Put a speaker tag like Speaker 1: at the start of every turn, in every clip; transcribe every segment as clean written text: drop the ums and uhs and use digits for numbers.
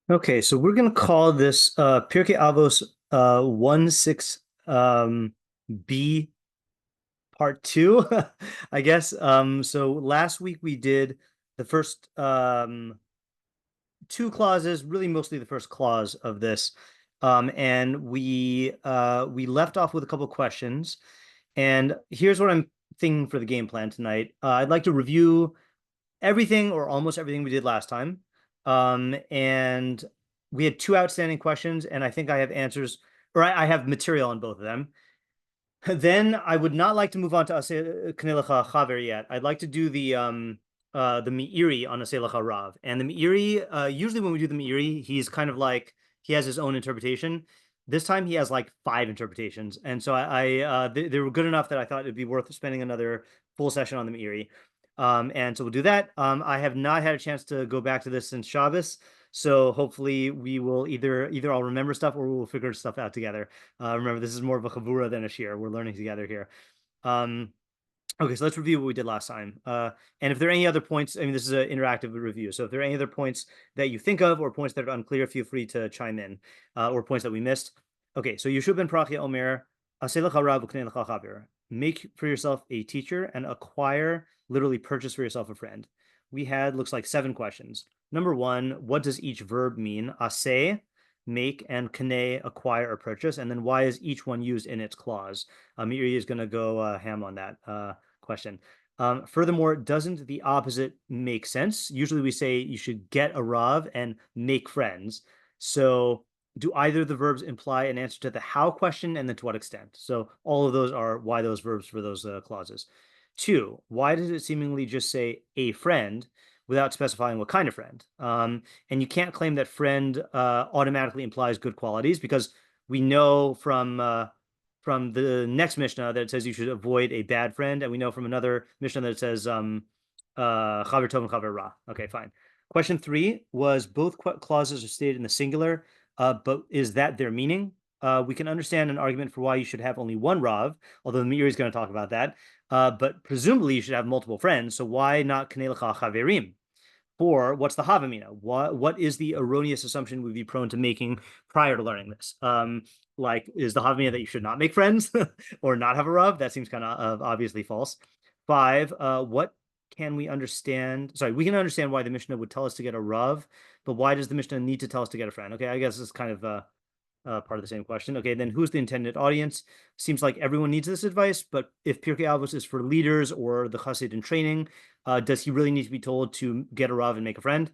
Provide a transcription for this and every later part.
Speaker 1: Okay, so we're gonna call this Pirkei Avos 1-6 B part two, I guess. So last week we did the first two clauses, really mostly the first clause of this. And we left off with a couple questions. And here's what I'm thinking for the game plan tonight. I'd like to review everything or almost everything we did last time. And we had two outstanding questions, and I think I have answers, or I have material on both of them. Then I would not like to move on to Aseh Lecha Chaver yet. I'd like to do the Meiri on Aseh Lecha Rav. And the Meiri, usually when we do the Meiri, he's kind of like he has his own interpretation. This time he has like five interpretations, and so they were good enough that I thought it'd be worth spending another full session on the Meiri. And so we'll do that. I have not had a chance to go back to this since Shabbos, so hopefully we will either I'll remember stuff or we'll figure stuff out together. Remember, this is more of a chavura than a shiur. We're learning together here. Um, okay, so let's review what we did last time. And if there are any other points, I mean, this is an interactive review. So if there are any other points that you think of or points that are unclear, feel free to chime in, or points that we missed. Okay, so Yeshua ben Prachia Omer, Aseh lecha rav v'knei lecha chaver. Make for yourself a teacher and acquire, literally purchase for yourself a friend. We had, looks like 7 questions. Number one, what does each verb mean? Aseh, make, and kane, acquire or purchase. And then why is each one used in its clause? Meiri is going to go ham on that question. Furthermore, doesn't the opposite make sense? Usually we say you should get a rav and make friends. So do either of the verbs imply an answer to the how question, and then to what extent? So all of those are why those verbs for those clauses. Two, why does it seemingly just say a friend without specifying what kind of friend? And you can't claim that friend automatically implies good qualities, because we know from the next mishnah that it says you should avoid a bad friend, and we know from another mishnah that it says chaver tov and chaver ra. Okay, fine. Question three was both clauses are stated in the singular, but is that their meaning? We can understand an argument for why you should have only one rav, although the Meiri is going to talk about that. But presumably you should have multiple friends, so why not knei lecha chaverim? Four, what's the havamina? What is the erroneous assumption we'd be prone to making prior to learning this? Like, is the havamina that you should not make friends or not have a rav? That seems kind of obviously false. Five, what can we understand? Sorry, we can understand why the Mishnah would tell us to get a rav, but why does the Mishnah need to tell us to get a friend? Okay, I guess it's kind of part of the same question. Okay, then who's the intended audience? Seems like everyone needs this advice, but if Pirkei Avos is for leaders or the chassid in training, does he really need to be told to get a rav and make a friend?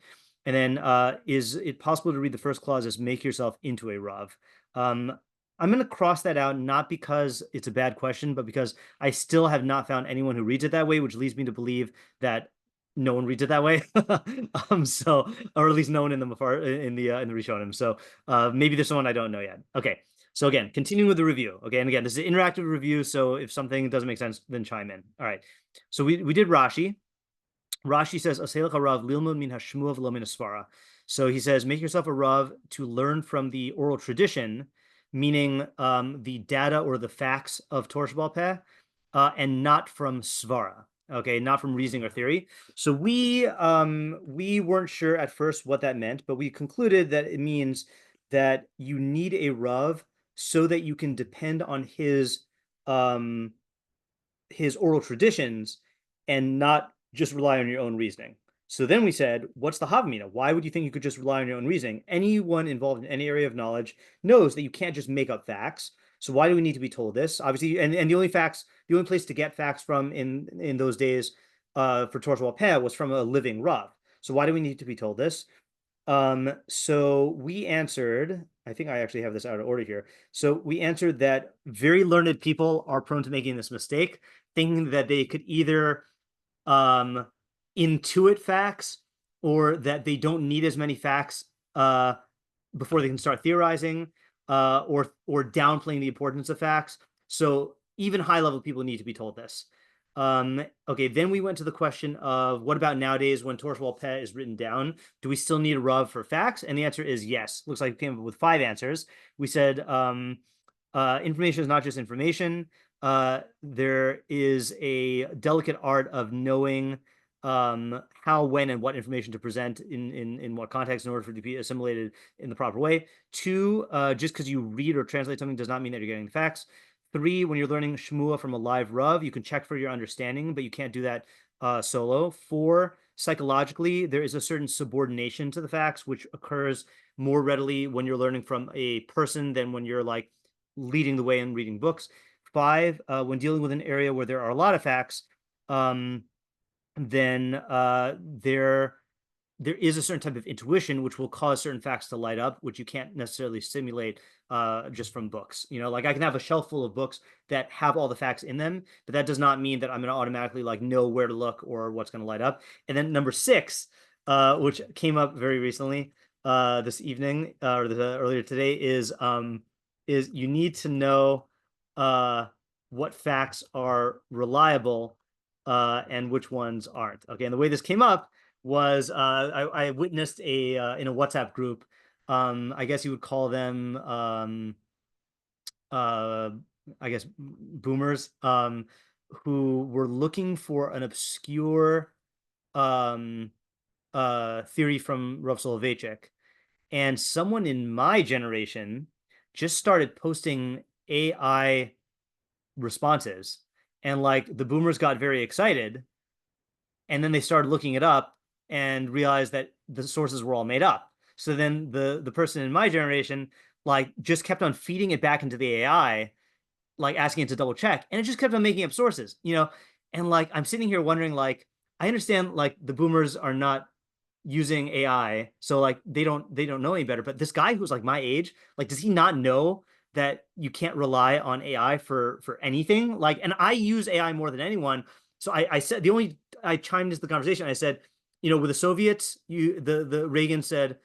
Speaker 1: And then is it possible to read the first clause as make yourself into a rav? I'm going to cross that out, not because it's a bad question, but because I still have not found anyone who reads it that way, which leads me to believe that no one reads it that way. So, or at least no one in the Rishonim. So maybe there's someone I don't know yet. Okay. So again, continuing with the review. Okay, and again, this is an interactive review. So if something doesn't make sense, then chime in. All right. So we did Rashi. Rashi says, "Aseh lecha rav lilmud min hashmua v'lo min hasvara." So he says, make yourself a rav to learn from the oral tradition, meaning the data or the facts of Torah Sheba'al Peh, and not from svara. Okay, not from reasoning or theory. So we weren't sure at first what that meant, but we concluded that it means that you need a rav so that you can depend on his oral traditions and not just rely on your own reasoning. So then we said, what's the Havamina? Why would you think you could just rely on your own reasoning? Anyone involved in any area of knowledge knows that you can't just make up facts. So why do we need to be told this? Obviously, and the only place to get facts from in those days for Torah Sheba'al Peh was from a living Rav. So why do we need to be told this? So we answered, I think I actually have this out of order here. So we answered that very learned people are prone to making this mistake, thinking that they could either um, intuit facts or that they don't need as many facts before they can start theorizing, or downplaying the importance of facts. So even high level people need to be told this. Okay, then we went to the question of what about nowadays when Torah Sheba'al Peh is written down? Do we still need a rav for facts? And the answer is yes. Looks like we came up with 5 answers. We said information is not just information. There is a delicate art of knowing how, when, and what information to present in what context in order for it to be assimilated in the proper way. 2, just because you read or translate something does not mean that you're getting the facts. 3, when you're learning shmua from a live Rav, you can check for your understanding, but you can't do that solo. 4, psychologically, there is a certain subordination to the facts, which occurs more readily when you're learning from a person than when you're like leading the way and reading books. 5, when dealing with an area where there are a lot of facts, then there is a certain type of intuition which will cause certain facts to light up, which you can't necessarily simulate just from books. Like I can have a shelf full of books that have all the facts in them, but that does not mean that I'm going to automatically like know where to look or what's going to light up. And then number 6, which came up very recently this evening or earlier today, is you need to know what facts are reliable and which ones aren't. Okay, and the way this came up was I witnessed in a WhatsApp group. I guess you would call them I guess boomers, who were looking for an obscure theory from Rav Soloveitchik, and someone in my generation just started posting AI responses, and like the boomers got very excited, and then they started looking it up and realized that the sources were all made up. So then the person in my generation like just kept on feeding it back into the AI, like asking it to double check, and it just kept on making up sources, and like I'm sitting here wondering, like, I understand like the boomers are not using AI, so like they don't know any better, but this guy who's like my age, like, does he not know that you can't rely on AI for anything? Like, and I use AI more than anyone. So I said, I chimed into the conversation. I said, with the Soviets, the Reagan said,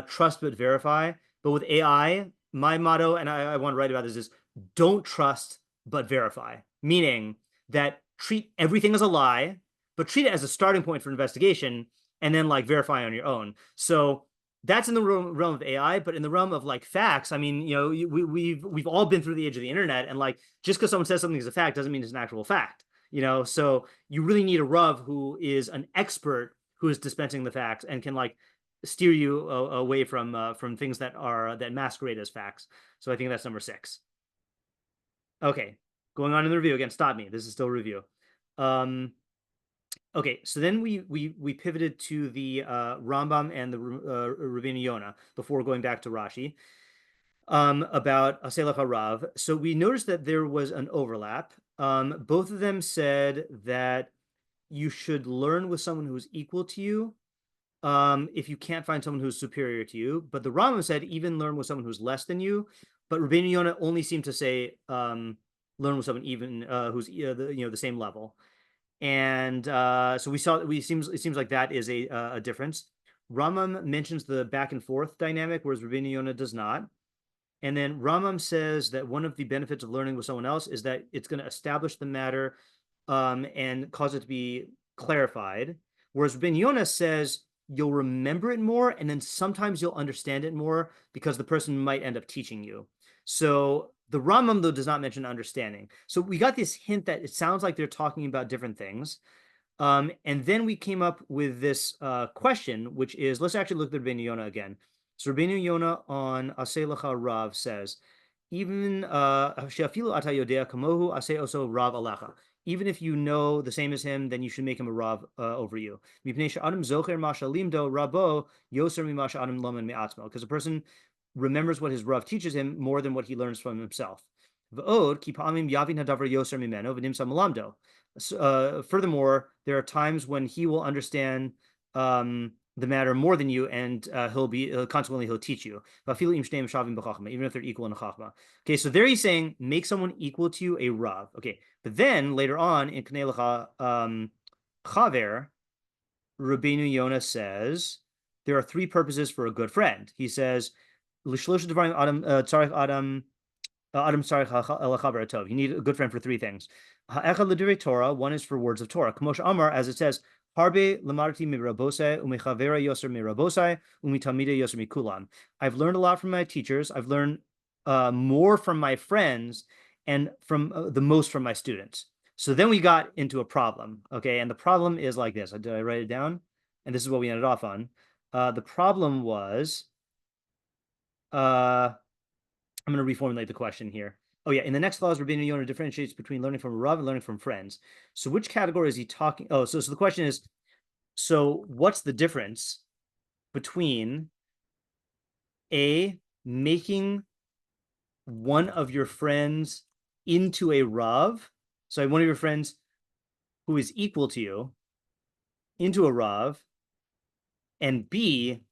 Speaker 1: trust but verify. But with AI, my motto, and I want to write about this, is don't trust but verify. Meaning that treat everything as a lie, but treat it as a starting point for investigation, and then like verify on your own. So that's in the realm of AI, but in the realm of like facts, I mean, we've all been through the age of the internet, and like just because someone says something is a fact doesn't mean it's an actual fact. So you really need a Rav who is an expert who is dispensing the facts and can like steer you away from things that masquerade as facts. So I think that's number 6. Okay, going on in the review again. Stop me. This is still review. Okay, so then we pivoted to the Rambam and the Rבינו Yona before going back to Rashi about Aseh Lecha Rav. So we noticed that there was an overlap. Both of them said that you should learn with someone who's equal to you if you can't find someone who's superior to you. But the Rambam said even learn with someone who's less than you. But Rבינו Yona only seemed to say learn with someone even who's the same level. And so it seems like that is a difference. Rambam mentions the back and forth dynamic, whereas Rבינו Yona does not. And then Rambam says that one of the benefits of learning with someone else is that it's going to establish the matter and cause it to be clarified. Whereas Rבינו Yona says you'll remember it more, and then sometimes you'll understand it more because the person might end up teaching you. So the Rambam, though, does not mention understanding. So we got this hint that it sounds like they're talking about different things. And then we came up with this question, which is, let's actually look at Rבינו Yona again. So Rבינו Yona on Aseh Lecha Rav says, even she'afilu ata yodea kamohu aseh oso Rav alecha. Even if you know the same as him, then you should make him a Rav over you. Because a person remembers what his Rav teaches him more than what he learns from himself. Furthermore, there are times when he will understand the matter more than you, and consequently he'll teach you, even if they're equal in a chachma. Okay, so there he's saying make someone equal to you a Rav. Okay, but then later on in Knei Lecha Chaver, Rבינו Yona says there are 3 purposes for a good friend. He says you need a good friend for 3 things. Torah, one is for words of Torah. As it says, I've learned a lot from my teachers. I've learned more from my friends and from the most from my students. So then we got into a problem, okay? And the problem is like this. Did I write it down? And this is what we ended off on. The problem was, I'm going to reformulate the question here. Oh yeah, in the next clause, Rבינו Yona differentiates between learning from a Rav and learning from friends. So which category is he talking? Oh, so the question is, so what's the difference between making one of your friends into a Rav, so one of your friends who is equal to you into a Rav, and B,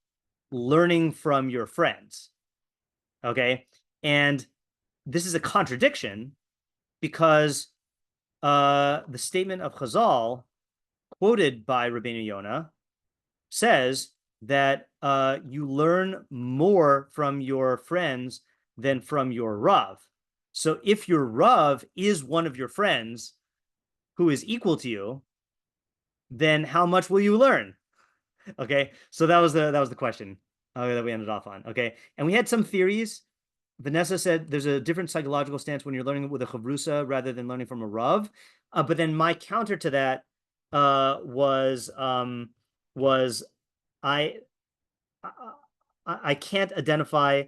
Speaker 1: learning from your friends. Okay. And this is a contradiction because the statement of Chazal, quoted by Rבינו Yona, says that you learn more from your friends than from your Rav. So if your Rav is one of your friends who is equal to you, then how much will you learn? Okay, so that was the question that we ended off on. Okay, and we had some theories. Vanessa said there's a different psychological stance when you're learning with a chavrusa rather than learning from a Rav. But then my counter to that was I I can't identify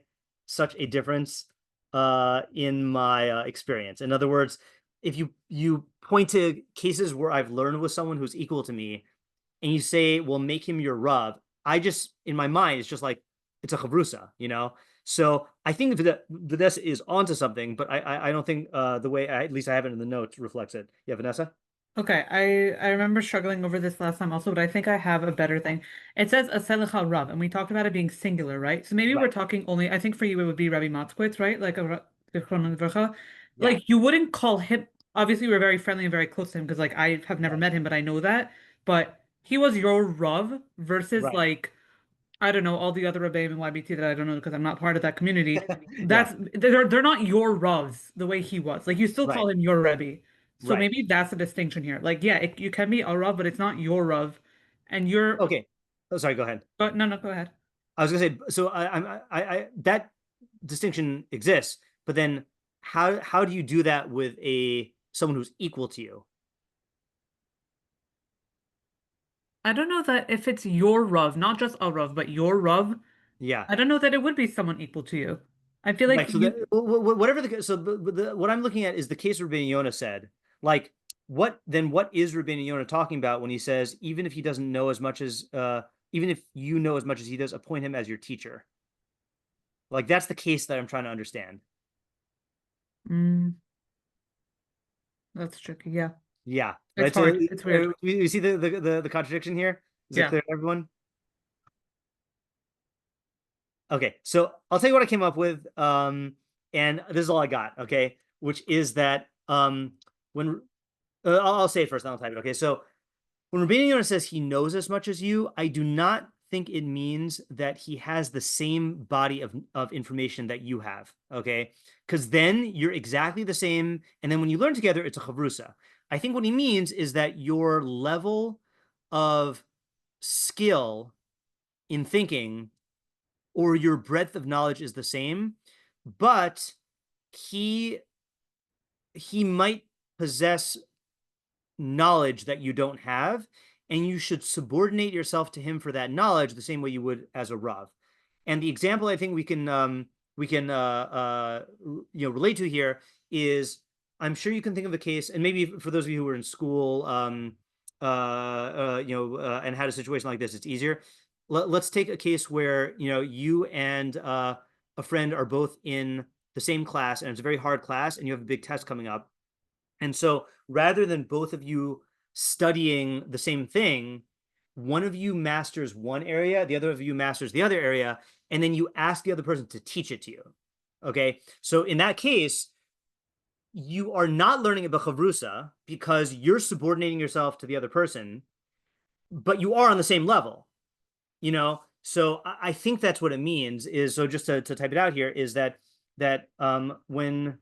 Speaker 1: such a difference in my experience. In other words, if you point to cases where I've learned with someone who's equal to me, and you say, "Well, make him your Rav," I just in my mind it's just like it's a chavrusa, you know. So I think that Vanessa is onto something, but I don't think the way at least I have it in the notes reflects it. Yeah, Vanessa.
Speaker 2: Okay, I remember struggling over this last time also, but I think I have a better thing. It says Aseh Lecha Rav, and we talked about it being singular, right? So maybe we're
Speaker 1: Right.
Speaker 2: talking only, I think for you it would be Rabbi Matzkwitz, right? Like a Zichrono Livracha.
Speaker 1: Yeah.
Speaker 2: Like you wouldn't call him, obviously we're very friendly and very close to him because like I have never
Speaker 1: Right.
Speaker 2: met him, but I know that. But he was your Rav versus
Speaker 1: Right.
Speaker 2: like I don't know all the other Rebbeim and YBT that I don't know because I'm not part of that community.
Speaker 1: Yeah.
Speaker 2: They're not your Ravs the way he was. Like you still call
Speaker 1: Right.
Speaker 2: him your Rebbe. So
Speaker 1: Right.
Speaker 2: maybe that's the distinction here. Like yeah, you can be a Rav, but it's not your Rav, and you're.
Speaker 1: Okay. Oh, sorry. Go ahead.
Speaker 2: But no, no, go ahead.
Speaker 1: I was gonna say. So I that distinction exists, but then how do you do that with a someone who's equal to you?
Speaker 2: I don't know that if it's your Rav, not just a Rav, but your Rav.
Speaker 1: Yeah.
Speaker 2: I don't know that it would be someone equal to you. I feel like
Speaker 1: Right. So
Speaker 2: you.
Speaker 1: whatever what I'm looking at is the case Rבינו Yona said. Like what is Rבינו Yona talking about when he says even if he doesn't know as much as even if you know as much as he does, appoint him as your teacher. Like that's the case that I'm trying to understand.
Speaker 2: Mm, that's tricky. Yeah,
Speaker 1: Yeah.
Speaker 2: it's
Speaker 1: Right. So
Speaker 2: hard. It's weird.
Speaker 1: you see the contradiction here? Is it
Speaker 2: Yeah.
Speaker 1: clear to everyone? Okay, so I'll tell you what I came up with, and this is all I got. Okay, which is that when I'll say it first, then I'll type it. Okay, so when Rבינו Yonah says he knows as much as you, I do not think it means that he has the same body of information that you have. Okay, because then you're exactly the same, and then when you learn together, it's a chavrusa. I think what he means is that your level of skill in thinking or your breadth of knowledge is the same, but he he might possess knowledge that you don't have, and you should subordinate yourself to him for that knowledge the same way you would as a Rav. And the example I think we can relate to here is I'm sure you can think of a case, and maybe for those of you who were in school, and had a situation like this, it's easier. Let's take a case where you and a friend are both in the same class, and it's a very hard class, and you have a big test coming up. And so rather than both of you studying the same thing, one of you masters one area, the other of you masters the other area, and then you ask the other person to teach it to you. Okay. So in that case, you are not learning about chavrusa because you're subordinating yourself to the other person, but you are on the same level, you know? So I think that's what it means is so just to type it out here is that when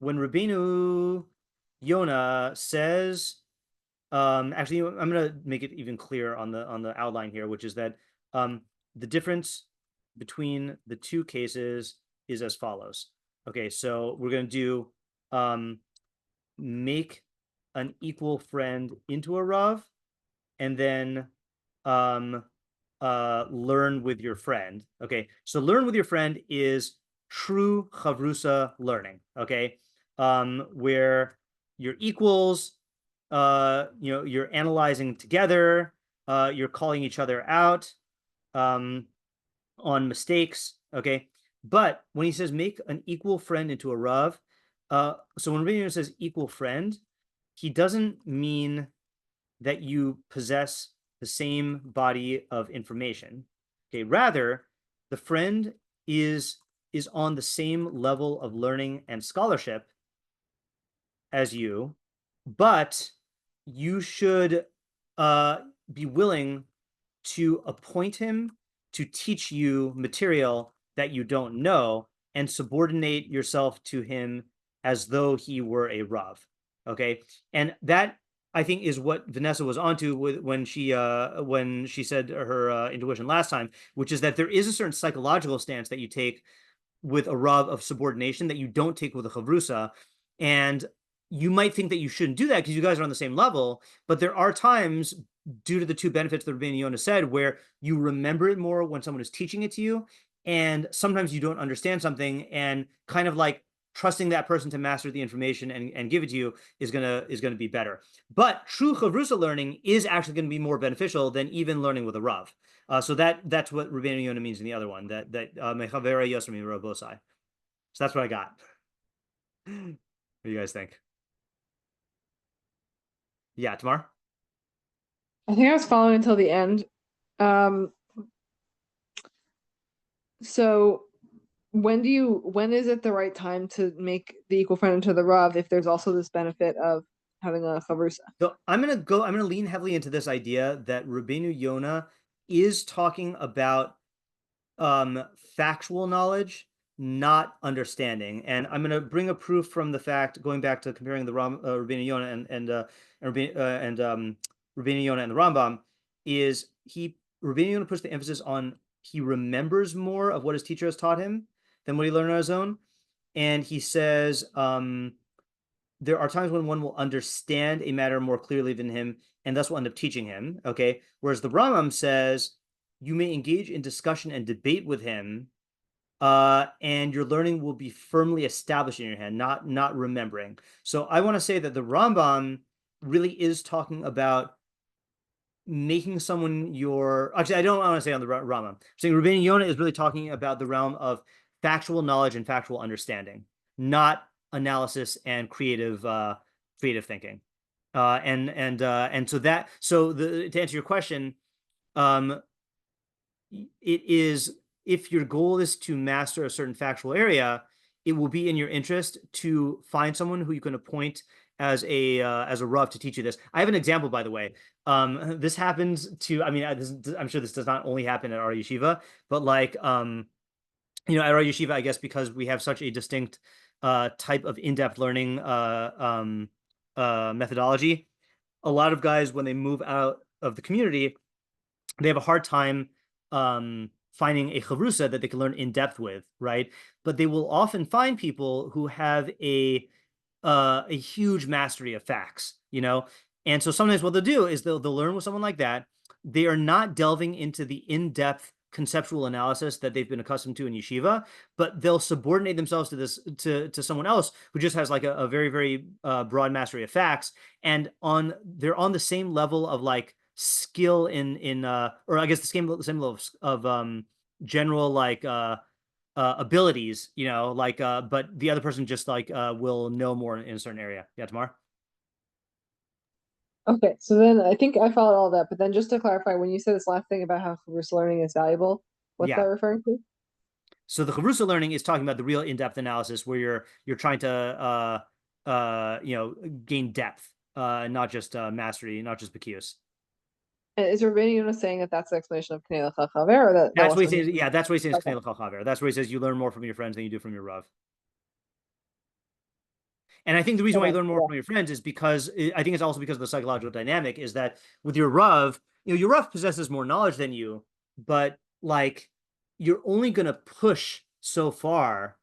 Speaker 1: Rבינו Yona says, actually, I'm going to make it even clearer on the outline here, which is that the difference between the two cases is as follows. Okay, so we're going to do make an equal friend into a Rav, and then learn with your friend. Okay, so learn with your friend is true chavrusa learning. Okay, where you're equals, you're analyzing together, you're calling each other out on mistakes. Okay, but when he says make an equal friend into a Rav, so when Rבינו says equal friend, he doesn't mean that you possess the same body of information. Okay, rather, the friend is on the same level of learning and scholarship as you, but you should be willing to appoint him to teach you material that you don't know and subordinate yourself to him as though he were a Rav. Okay, and that I think is what Vanessa was onto when she said her intuition last time, which is that there is a certain psychological stance that you take with a Rav of subordination that you don't take with a Chavrusa. And you might think that you shouldn't do that because you guys are on the same level, but there are times, due to the two benefits that Rבינו Yona said, where you remember it more when someone is teaching it to you, and sometimes you don't understand something, and kind of like trusting that person to master the information and give it to you is gonna be better. But true chavrusa learning is actually going to be more beneficial than even learning with a Rav. So that's what Rבינו Yona means in the other one, that mechavera yosem mirabosai. So that's what I got. What do you guys think? Yeah, Tamar?
Speaker 3: I think I was following until the end. So when is it the right time to make the equal friend into the Rav if there's also this benefit of having a chavrusa?
Speaker 1: So I'm gonna lean heavily into this idea that Rבינו Yona is talking about factual knowledge, not understanding. And I'm gonna bring a proof from the fact, going back to comparing the Rבינו Yona and Rבינו Yona and the Rambam, is Rבינו Yona puts the emphasis on he remembers more of what his teacher has taught him than what he learned on his own. And he says there are times when one will understand a matter more clearly than him, and thus will end up teaching him. Okay, whereas the Rambam says you may engage in discussion and debate with him, and your learning will be firmly established in your head, not remembering. So I want to say that the Rambam really is talking about making someone actually, I don't want to say on the Rambam. I'm saying Rבינו Yona is really talking about the realm of factual knowledge and factual understanding, not analysis and creative thinking. And so to answer your question, it is, if your goal is to master a certain factual area, it will be in your interest to find someone who you can appoint as a Rav to teach you this. I have an example, by the way. This happens to, I mean, I'm sure this does not only happen at our yeshiva, but like, at our yeshiva, I guess because we have such a distinct type of in-depth learning methodology, a lot of guys, when they move out of the community, they have a hard time finding a chavrusa that they can learn in depth with, right? But they will often find people who have a huge mastery of facts, and so sometimes what they'll do is they'll learn with someone like that. They are not delving into the in-depth conceptual analysis that they've been accustomed to in yeshiva, but they'll subordinate themselves to someone else who just has like a very, very broad mastery of facts, and they're on the same level of like skill in or I guess the same level of general like abilities, but the other person just like will know more in a certain area. Yeah, Tamar?
Speaker 3: Okay, so then I think I followed all that, but then just to clarify, when you said this last thing about how chavrusa learning is valuable, what's that referring to?
Speaker 1: So the chavrusa learning is talking about the real in-depth analysis where you're trying to gain depth, not just mastery, not just bakius.
Speaker 3: Is Rבינו Yona saying that that's the explanation of Knei Lecha Chaver, or that
Speaker 1: that's what he says? Yeah, that's what he says.
Speaker 3: Okay.
Speaker 1: Knei Lecha Chaver. That's where he says you learn more from your friends than you do from your Rav. And I think the reason why you learn more from your friends is because I think it's also because of the psychological dynamic is that with your Rav, your Rav possesses more knowledge than you, but like you're only going to push so far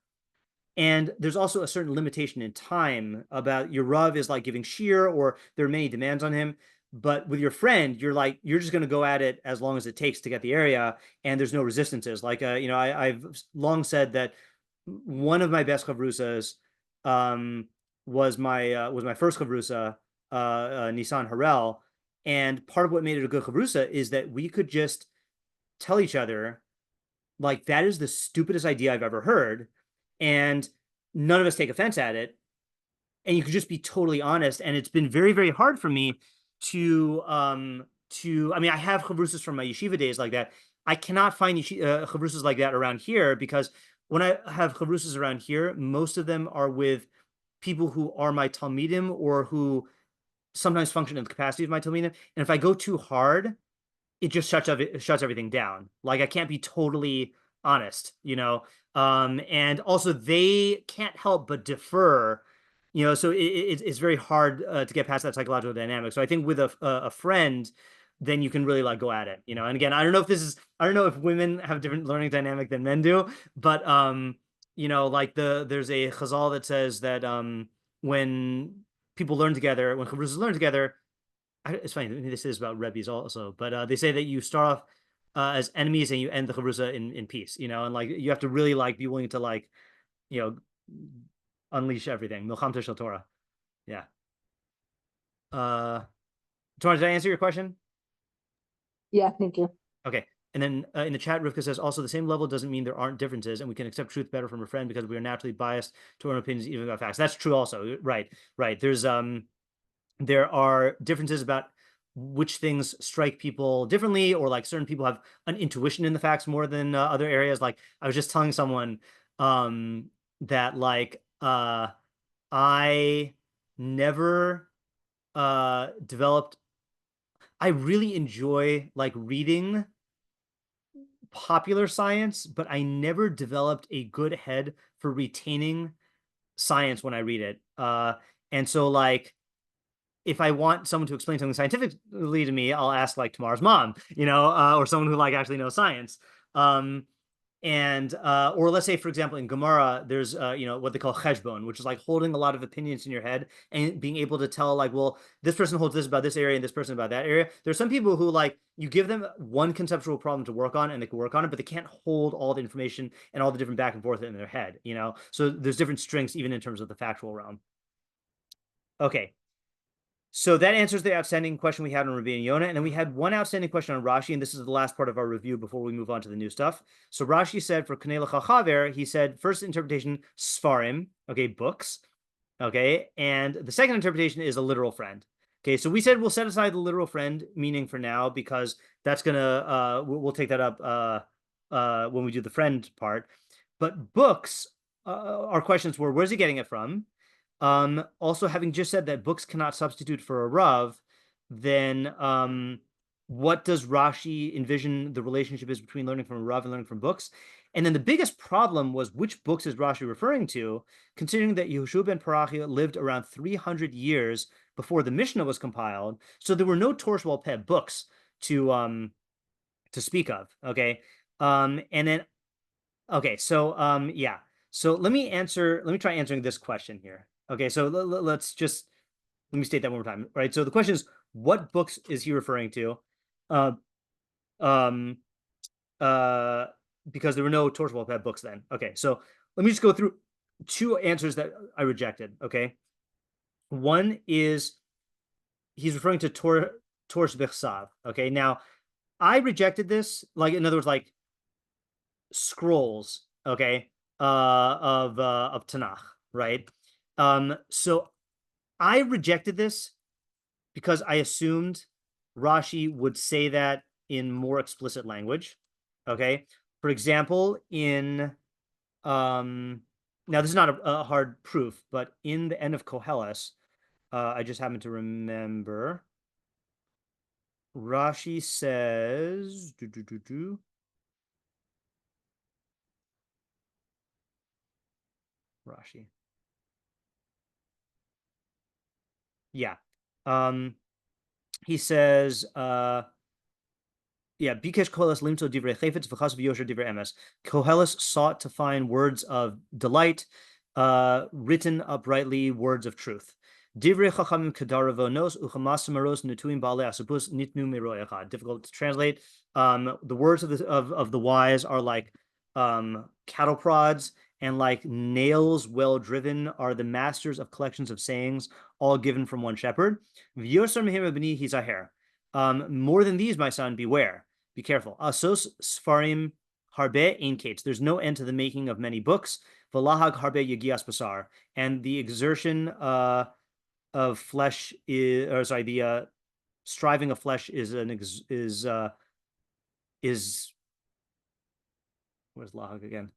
Speaker 1: And there's also a certain limitation in time about your Rav is like giving shiur, or there are many demands on him. But with your friend, you're just going to go at it as long as it takes to get the area, and there's no resistances. Like I've long said that one of my best chavrusas was my first chavrusa, Nisan Harel, and part of what made it a good chavrusa is that we could just tell each other, like, that is the stupidest idea I've ever heard, and none of us take offense at it, and you could just be totally honest. And it's been very, very hard for me to I mean, I have chavrusas from my yeshiva days like that. I cannot find chavrusas like that around here, because when I have chavrusas around here, most of them are with people who are my talmidim, or who sometimes function in the capacity of my talmidim. And if I go too hard, it just shuts everything down. Like, I can't be totally honest, and also they can't help but defer, so it's very hard to get past that psychological dynamic. So I think with a friend, then you can really like go at it, and again, I don't know if women have a different learning dynamic than men do, but like there's a chazal that says that when people learn together, when chavrusas learn together, it's funny, this is about Rebbe's also, but they say that you start off as enemies and you end the chavrusa in peace, and like you have to really like be willing to like, unleash everything. Milcham Tishal Torah. Yeah. Torah, did I answer your question?
Speaker 3: Yeah, thank you.
Speaker 1: Okay. And then in the chat, Rivka says, also the same level doesn't mean there aren't differences, and we can accept truth better from a friend because we are naturally biased to our own opinions, even about facts. That's true also. Right. There are differences about which things strike people differently, or like certain people have an intuition in the facts more than other areas. Like I was just telling someone that like I never developed. I really enjoy like reading popular science, but I never developed a good head for retaining science when I read it. And so like, if I want someone to explain something scientifically to me, I'll ask like tomorrow's mom, or someone who like actually knows science. Or let's say, for example, in Gemara, there's what they call cheshbon, which is like holding a lot of opinions in your head and being able to tell like, well, this person holds this about this area and this person about that area. There's some people who like you give them one conceptual problem to work on and they can work on it, but they can't hold all the information and all the different back and forth in their head, So there's different strengths even in terms of the factual realm. Okay. So that answers the outstanding question we had on Rביno and Yona. And then we had one outstanding question on Rashi, and this is the last part of our review before we move on to the new stuff. So Rashi said for Knei Lecha Chaver, he said, first interpretation, Sfarim, okay, books, okay, and the second interpretation is a literal friend. Okay, so we said we'll set aside the literal friend meaning for now, because that's gonna, we'll take that up when we do the friend part. But books, our questions were, where's he getting it from? Also, having just said that books cannot substitute for a Rav, then what does Rashi envision the relationship is between learning from a Rav and learning from books? And then the biggest problem was, which books is Rashi referring to, considering that Yehoshua ben Parachia lived around 300 years before the Mishnah was compiled, so there were no Torah Sheba'al Peh books to speak of. Okay, and then yeah. So let me try answering this question here. Okay, so let me state that one more time. Right. So the question is, what books is he referring to? Because there were no Torah Sheba'al Peh books then. Okay, so let me just go through two answers that I rejected. Okay, one is he's referring to Torah Shebechsav. Okay, now I rejected this, like in other words, like scrolls. Okay, of Tanakh, right? So I rejected this because I assumed Rashi would say that in more explicit language. Okay, for example, in now this is not a hard proof, but in the end of Koheles, I just happen to remember Rashi says Rashi. Yeah. He says, Bikesh Koheles limto divrei chayfetz v'chas v'yosher divrei emes. Koheles sought to find words of delight written uprightly words of truth. Difficult to translate. The words of the wise are like cattle prods, and like nails well driven are the masters of collections of sayings, all given from one shepherd. More than these, my son, beware. Be careful. Asos sfarim harbe ein kates. There's no end to the making of many books. V'lahag harbe yagias basar. And the exertion of flesh is, or sorry, the striving of flesh is where's lahag again?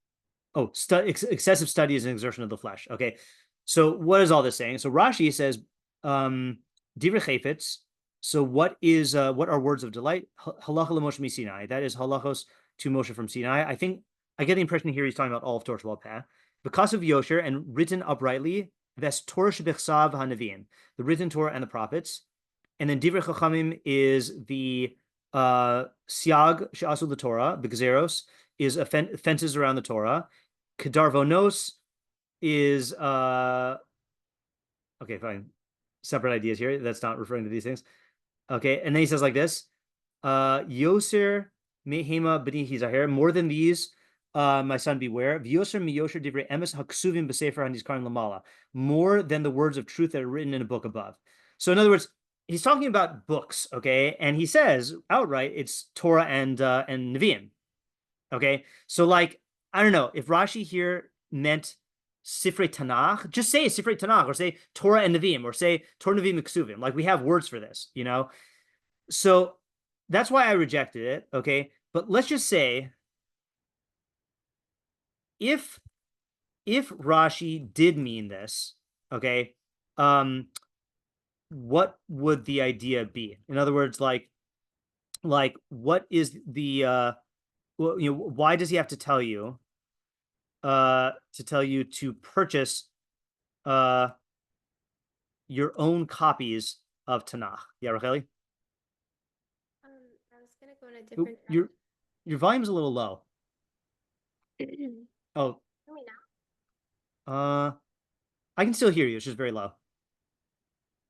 Speaker 1: Oh, excessive study is an exertion of the flesh. Okay, so what is all this saying? So Rashi says, divrei chayfetz. So what are words of delight? Halacha l'Moshe miSinai. That is halachos to Moshe from Sinai. I think I get the impression here he's talking about all of Torah Shabbat Peh. Because of Yosher and written uprightly, that's Torah shebechsav hanavim, the written Torah and the prophets. And then divrei chachamim is the siag she'asu the Torah, the gezeros, is fences around the Torah. Kedarvonos is okay, fine. Separate ideas here. That's not referring to these things. Okay, and then he says like this: Yoser mehema b'nihi zahir. More than these, my son, beware. V'yoser miyosher divrei emes haksuvim b'sefer hanizkarim lamala. More than the words of truth that are written in a book above. So, in other words, he's talking about books, okay, and he says outright it's Torah and Nevi'im. Okay, so like, I don't know if Rashi here meant Sifrei Tanakh, just say Sifrei Tanakh, or say Torah and Nevi'im, or say Torah, Nevi'im, Ksuvim. Like, we have words for this, you know? So that's why I rejected it, okay? But let's just say, if Rashi did mean this, okay, what would the idea be? In other words, like what is the well, you know, why does he have to tell you to purchase your own copies of Tanakh? Yeah, Racheli?
Speaker 4: I was gonna go in a different
Speaker 1: your volume's a little low. Oh.
Speaker 4: Hear me now?
Speaker 1: I can still hear you. It's just very low.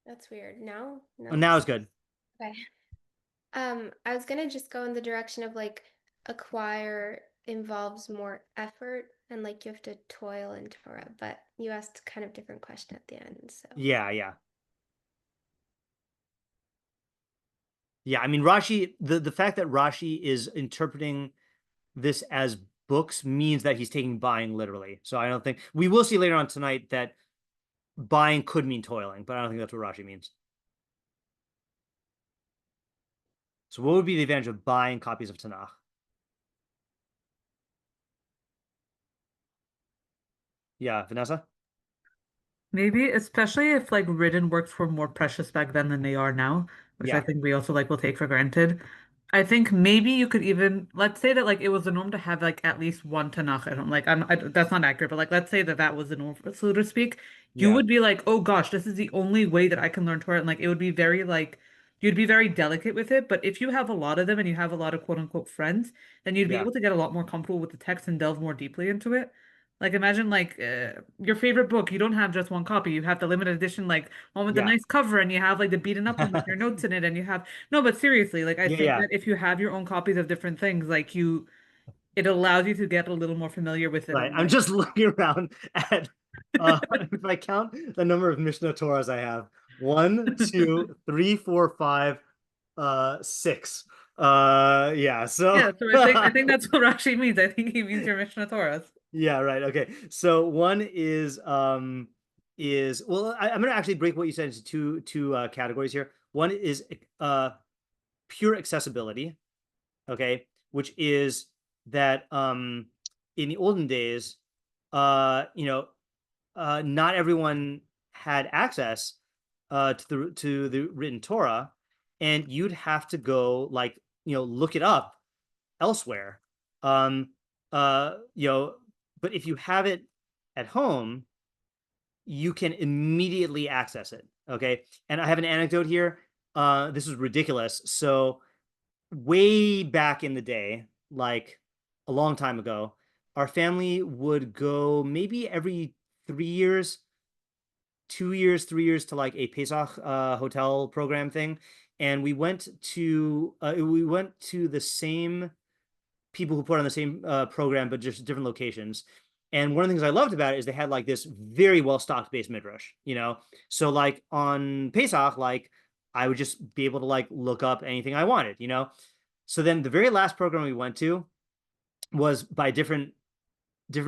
Speaker 4: That's weird. Now? No.
Speaker 1: Oh, now it's good.
Speaker 4: Okay. I was gonna just go in the direction of like acquire involves more effort and like you have to toil in Torah, but you asked kind of different question at the end, so
Speaker 1: Yeah. I mean, Rashi, the fact that Rashi is interpreting this as books means that he's taking buying literally. So I don't think we will see later on tonight that buying could mean toiling, but I don't think that's what Rashi means. So what would be the advantage of buying copies of Tanakh? Yeah, Vanessa?
Speaker 2: Maybe, especially if like written works were more precious back then than they are now, which I
Speaker 1: Yeah.
Speaker 2: think we also like will take for granted. I think maybe you could even let's say that like it was the norm to have like at least one Tanakh at home. Like that's not accurate, but like let's say that was the norm, so to speak. You
Speaker 1: Yeah.
Speaker 2: would be like, oh gosh, this is the only way that I can learn Torah, and like it would be very like you'd be very delicate with it. But if you have a lot of them and you have a lot of quote unquote friends, then you'd be
Speaker 1: Yeah.
Speaker 2: able to get a lot more comfortable with the text and delve more deeply into it. Like imagine like your favorite book, you don't have just one copy. You have the limited edition like one with the
Speaker 1: Yeah.
Speaker 2: nice cover and you have like the beaten up one with your notes in it and you have no, but seriously, like I think
Speaker 1: Yeah.
Speaker 2: that if you have your own copies of different things, like it allows you to get a little more familiar with it.
Speaker 1: Right.
Speaker 2: And,
Speaker 1: I'm
Speaker 2: like,
Speaker 1: just looking around at if I count the number of Mishnah Torahs I have. 1, 2, 3, 4, 5, 6. Yeah, so
Speaker 2: yeah, so I think that's what Rashi means. I think he means your Mishnah Torahs.
Speaker 1: yeah, right. Okay. So one is well, I'm gonna actually break what you said into two categories here. One is pure accessibility, okay, which is that in the olden days, not everyone had access to the written Torah, and you'd have to go like look it up elsewhere. But if you have it at home, you can immediately access it. Okay. And I have an anecdote here. This is ridiculous. So way back in the day, like a long time ago, our family would go maybe every 3 years, 2 years, 3 years to like a Pesach hotel program thing, and we went to the same people who put on the same program, but just different locations. And one of the things I loved about it is they had like this very well stocked base midrash, you know. So like on Pesach, like I would just be able to like look up anything I wanted, you know. So then the very last program we went to was by a different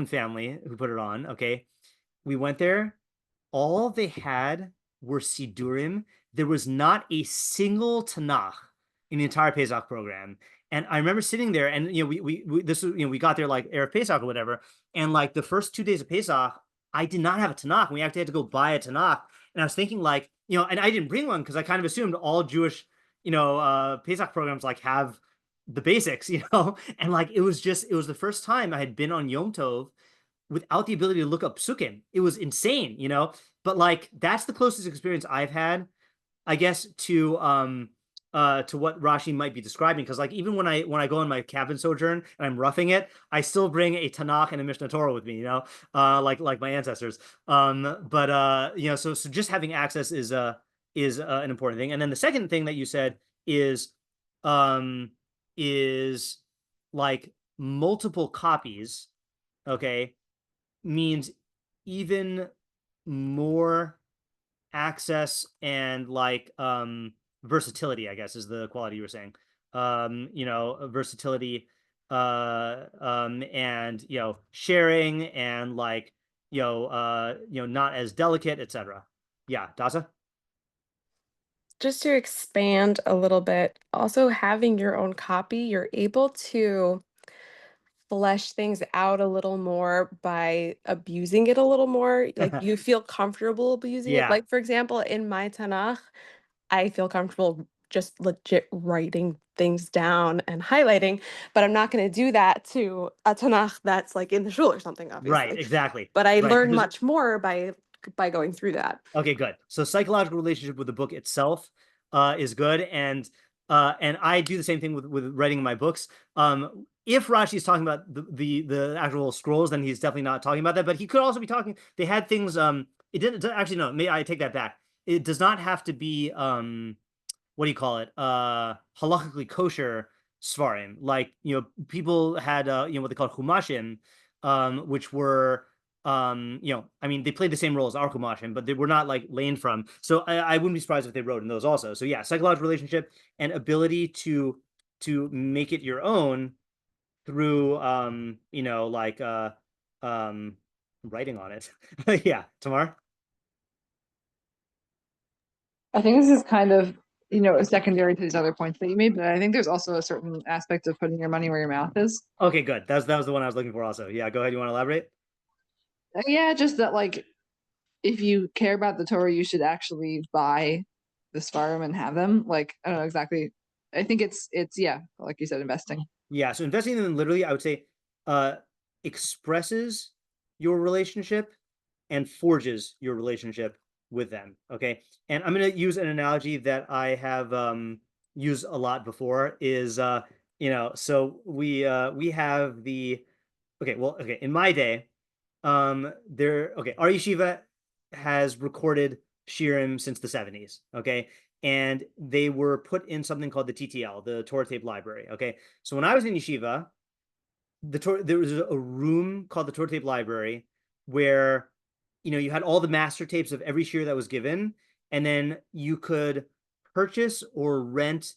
Speaker 1: family who put it on. Okay, we went there. All they had were sidurim. There was not a single Tanakh in the entire Pesach program. And I remember sitting there, and you know, we got there like Erev Pesach or whatever, and like the first 2 days of Pesach, I did not have a Tanakh. We actually had to go buy a Tanakh, and I was thinking like, you know, and I didn't bring one because I kind of assumed all Jewish, you know, Pesach programs like have the basics, you know, and like it was the first time I had been on Yom Tov without the ability to look up psukim. It was insane, you know, but like that's the closest experience I've had, I guess, to what Rashi might be describing. Because like even when I go on my cabin sojourn and I'm roughing it, I still bring a Tanakh and a Mishnah Torah with me, you know, like my ancestors. But you know, so just having access is an important thing. And then the second thing that you said is like multiple copies, okay, means even more access and like versatility, I guess, is the quality you were saying. You know, versatility and you know, sharing and like you know, not as delicate, etc. Yeah, Daza?
Speaker 5: Just to expand a little bit, also having your own copy, you're able to flesh things out a little more by abusing it a little more. Like you feel comfortable abusing it.
Speaker 1: Yeah.
Speaker 5: Like, for example, in my Tanakh, I feel comfortable just legit writing things down and highlighting, but I'm not going to do that to a Tanakh that's like in the shul or something, obviously.
Speaker 1: Right, exactly.
Speaker 5: But I
Speaker 1: Right,
Speaker 5: learn
Speaker 1: because-
Speaker 5: much more by going through that.
Speaker 1: Okay, good. So psychological relationship with the book itself is good, and I do the same thing with writing my books. If Rashi is talking about the actual scrolls, then he's definitely not talking about that. But he could also be talking. They had things. It didn't actually. No, maybe I take that back. It does not have to be what do you call it? Halakhically kosher svarim. Like, you know, people had you know, what they call chumashim, which were you know, I mean, they played the same role as our chumashim, but they were not like leaned from. So I wouldn't be surprised if they wrote in those also. So yeah, psychological relationship and ability to make it your own through you know, like writing on it. Yeah, Tamar?
Speaker 3: I think this is kind of, you know, secondary to these other points that you made, but I think there's also a certain aspect of putting your money where your mouth is.
Speaker 1: Okay, good. That was the one I was looking for also. Yeah, go ahead. You want to elaborate?
Speaker 3: Yeah, just that like if you care about the Torah, you should actually buy the Svarim and have them. Like, I don't know exactly. I think it's yeah, like you said, investing.
Speaker 1: Yeah, so investing in them literally, I would say, expresses your relationship and forges your relationship with them. Okay, and I'm going to use an analogy that I have used a lot before. Is you know, so we have the okay. In my day, our yeshiva has recorded shiurim since the 70s. Okay, and they were put in something called the TTL, the Torah Tape Library. Okay, so when I was in yeshiva, there was a room called the Torah Tape Library where, you know, you had all the master tapes of every shiur that was given, and then you could purchase or rent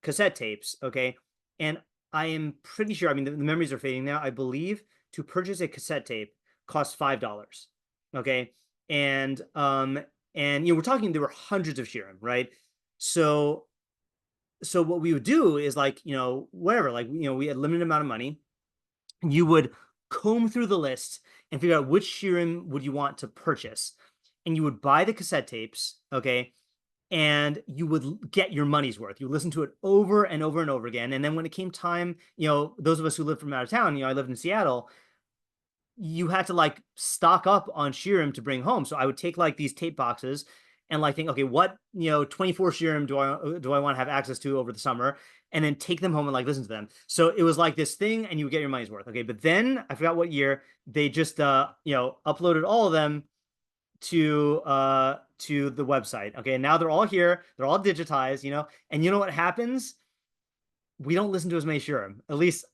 Speaker 1: cassette tapes. Okay, and I am pretty sure, I mean, the memories are fading now. I believe to purchase a cassette tape costs $5. Okay, and you know, we're talking, there were hundreds of shiurim, right? So what we would do is, like, you know, whatever, like, you know, we had limited amount of money. You would comb through the list and figure out which shiurim would you want to purchase, and you would buy the cassette tapes, okay, and you would get your money's worth. You listen to it over and over and over again, and then when it came time, you know, those of us who lived from out of town, you know, I lived in Seattle, you had to like stock up on shiurim to bring home. So I would take like these tape boxes and like think, okay, what, you know, 24 shiurim do I want to have access to over the summer? and then take them home and like listen to them. So it was like this thing, and you would get your money's worth. Okay, but then I forgot what year they just uploaded all of them to the website. Okay, and now they're all here, they're all digitized, and you know what happens? We don't listen to as many shiurim. At least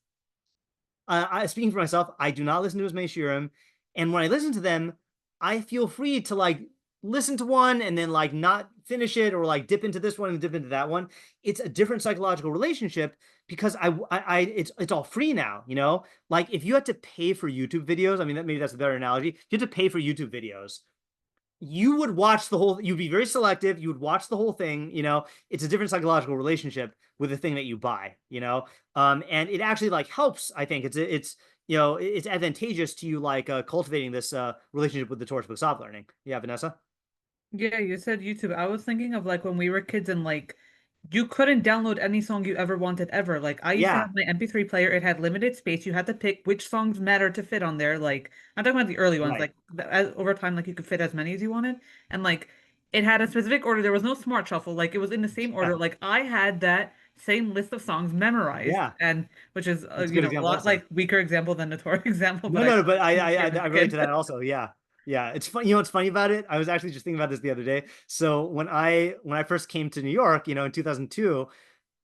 Speaker 1: speaking for myself, I do not listen to as many shiurim, and when I listen to them, I feel free to like listen to one and then like not finish it, or like dip into this one and dip into that one. It's a different psychological relationship because it's all free now, like if you had to pay for YouTube videos, I mean, maybe that's a better analogy. If you had to pay for YouTube videos, you would watch the whole, you'd be very selective, you would watch the whole thing. It's a different psychological relationship with the thing that you buy, and it actually like helps. I think it's advantageous to you, like cultivating this relationship with the Torah book soft learning. Yeah, Vanessa.
Speaker 2: Yeah, you said YouTube. I was thinking of like when we were kids and like you couldn't download any song you ever wanted ever. Like I used to
Speaker 1: Yeah.
Speaker 2: have my MP3 player. It had limited space. You had to pick which songs matter to fit on there. Like I'm talking about the early ones.
Speaker 1: Right.
Speaker 2: Like over time, like you could fit as many as you wanted, and like it had a specific order. There was no smart shuffle. Like it was in the same order. Like I had that same list of songs memorized,
Speaker 1: Yeah.
Speaker 2: and which is
Speaker 1: That's a good
Speaker 2: a
Speaker 1: example
Speaker 2: lot
Speaker 1: also.
Speaker 2: like weaker example than the Torah example.
Speaker 1: No, but I
Speaker 2: as a
Speaker 1: relate
Speaker 2: kid.
Speaker 1: to that also. Yeah. It's fun. You know what's funny about it? I was actually just thinking about this the other day. So when I first came to New York, in 2002,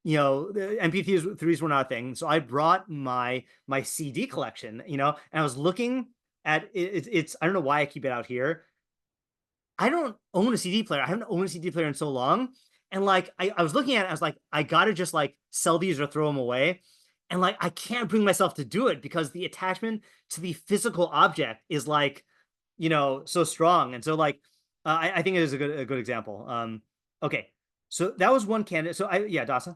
Speaker 1: the MP3s were not a thing. So I brought my CD collection, and I was looking at it. It's I don't know why I keep it out here. I don't own a CD player. I haven't owned a CD player in so long. And like I was looking at it, I was like, I gotta just like sell these or throw them away. And like I can't bring myself to do it because the attachment to the physical object is like, so strong. And so like I think it is a good example. Okay. So that was one candidate. So Dasa.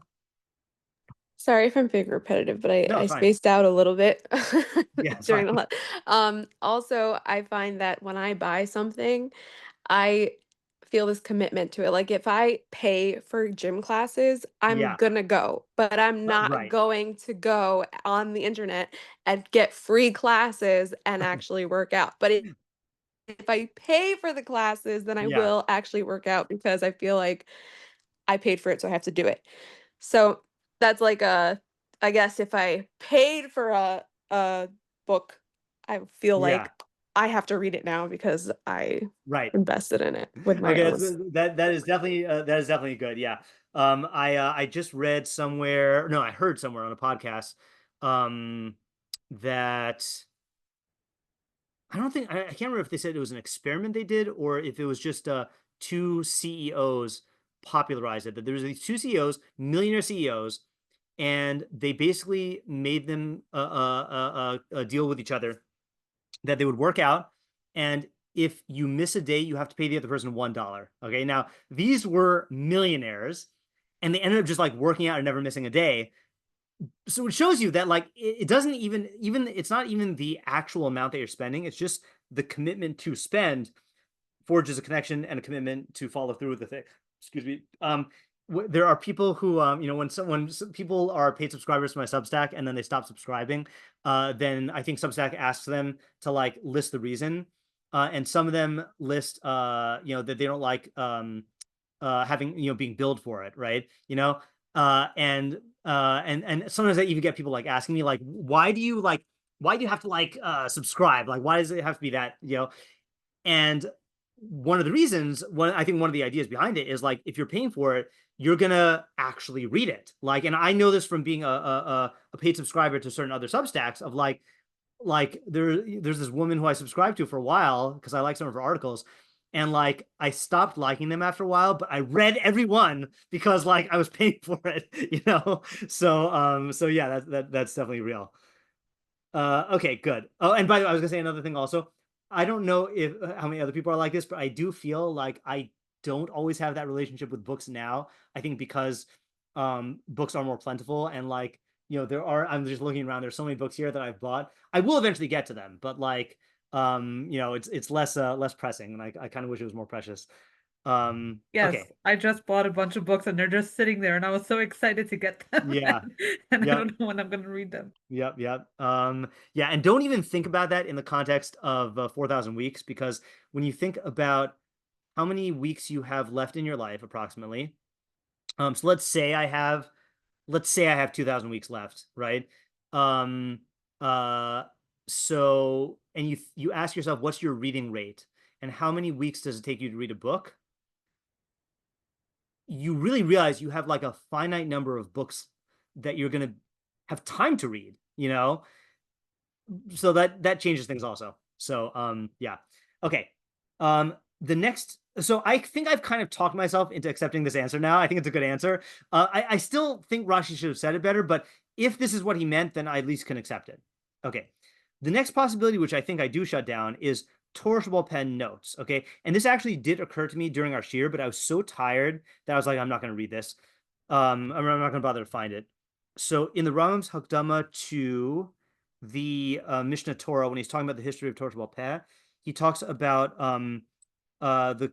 Speaker 5: Sorry if I'm being repetitive, but
Speaker 1: No,
Speaker 5: I
Speaker 1: it's fine.
Speaker 5: spaced out a little bit
Speaker 1: Yeah, it's
Speaker 5: during the
Speaker 1: fine.
Speaker 5: Also, I find that when I buy something, I feel this commitment to it. Like if I pay for gym classes, I'm
Speaker 1: Yeah.
Speaker 5: gonna go, but I'm not
Speaker 1: Right.
Speaker 5: going to go on the internet and get free classes and actually work out. But if I pay for the classes, then I
Speaker 1: Yeah.
Speaker 5: will actually work out because I feel like I paid for it, so I have to do it. So that's like I guess if I paid for a book, I feel
Speaker 1: Yeah.
Speaker 5: like I have to read it now because I
Speaker 1: Right.
Speaker 5: invested in it with my
Speaker 1: Okay,
Speaker 5: own.
Speaker 1: that is definitely good. Yeah. I just read somewhere, no, I heard somewhere on a podcast, that I can't remember if they said it was an experiment they did or if it was just two CEOs popularized it. That there was these two CEOs, millionaire CEOs, and they basically made them a deal with each other that they would work out, and if you miss a day, you have to pay the other person $1. Okay, now these were millionaires, and they ended up just like working out and never missing a day. So it shows you that like it doesn't even it's not even the actual amount that you're spending. It's just the commitment to spend forges a connection and a commitment to follow through with the thing. Excuse me. There are people who when people are paid subscribers to my Substack and then they stop subscribing, then I think Substack asks them to like list the reason, and some of them list that they don't like having being billed for it, right? And sometimes I even get people like asking me like, why do you have to like subscribe, like why does it have to be that, and one of the reasons, I think one of the ideas behind it is like, if you're paying for it, you're gonna actually read it. Like, and I know this from being a paid subscriber to certain other Substacks of like there's this woman who I subscribed to for a while because I like some of her articles, and like I stopped liking them after a while, but I read every one because like I was paying for it. So yeah, that's definitely real. Okay, good. Oh, and by the way, I was gonna say another thing also. I don't know if how many other people are like this, but I do feel like I don't always have that relationship with books now. I think because books are more plentiful, and like I'm just looking around, there's so many books here that I've bought. I will eventually get to them, but like it's less pressing, and I kind of wish it was more precious.
Speaker 2: Yes,
Speaker 1: Okay.
Speaker 2: I just bought a bunch of books and they're just sitting there, and I was so excited to get them.
Speaker 1: Yeah.
Speaker 2: And I
Speaker 1: Yep.
Speaker 2: don't know when I'm going to read them.
Speaker 1: Yep. Yeah, and don't even think about that in the context of 4,000 weeks, because when you think about how many weeks you have left in your life, approximately, so let's say I have let's say I have 2,000 weeks left, right? So, and you ask yourself, what's your reading rate? And how many weeks does it take you to read a book? You really realize you have like a finite number of books that you're going to have time to read, so that changes things also. So yeah. Okay. The next, so I think I've kind of talked myself into accepting this answer now. I think it's a good answer. I still think Rashi should have said it better, but if this is what he meant, then I at least can accept it. Okay. The next possibility, which I think I do shut down, is Torah Sheba'al Peh notes. Okay. And this actually did occur to me during our shiur, but I was so tired that I was like, I'm not going to read this. I'm not going to bother to find it. So in the Rambam's Hakdama to the Mishnah Torah, when he's talking about the history of Torah Sheba'al Peh, he talks about the